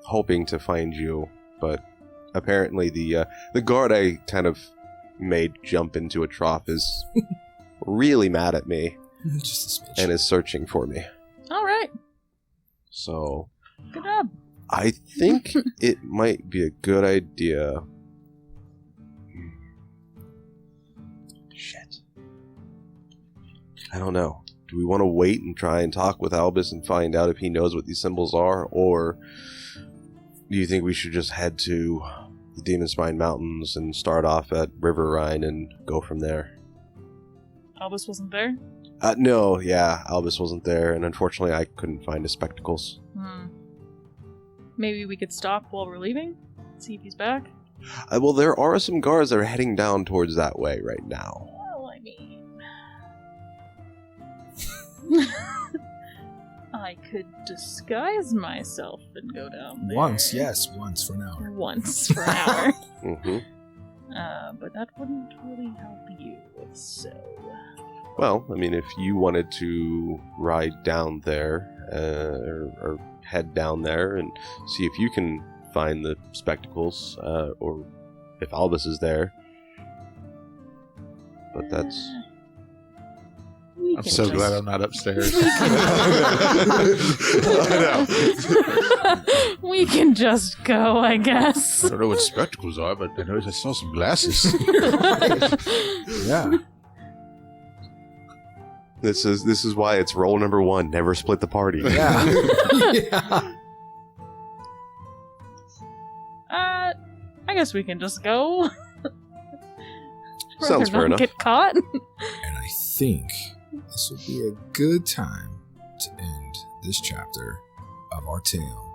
S3: Hoping to find you, but apparently the guard I kind of made jump into a trough is really mad at me
S1: Just a smidge.
S3: and is searching for me.
S2: All right.
S3: So
S2: Good job.
S3: I think it might be a good idea. Shit. I don't know. Do we want to wait and try and talk with Albus and find out if he knows what these symbols are? Or do you think we should just head to the Demon Spine Mountains and start off at River Rhine and go from there?
S2: Albus wasn't there?
S3: No, yeah, Albus wasn't there, and unfortunately I couldn't find his spectacles.
S2: Maybe we could stop while we're leaving? See if he's back?
S3: Well, there are some guards that are heading down towards that way right now.
S2: Well, I mean... I could disguise myself and go down there.
S1: Once for an hour.
S2: Once for an hour.
S3: Mm-hmm.
S2: But that wouldn't really help you, so...
S3: Well, I mean, if you wanted to ride down there, or head down there and see if you can find the spectacles, or if Albus is there. But that's...
S2: We
S4: I'm
S2: can
S4: so
S2: just-
S4: glad I'm not upstairs.
S2: We can just go, I guess.
S4: I don't know what spectacles are, but I noticed I saw some glasses.
S1: Yeah.
S3: This is why it's rule number 1: never split the party.
S1: Yeah. Yeah.
S2: I guess we can just go.
S3: Sounds
S2: Rather
S3: fair
S2: not
S3: enough.
S2: Get caught.
S1: And I think this would be a good time to end this chapter of our tale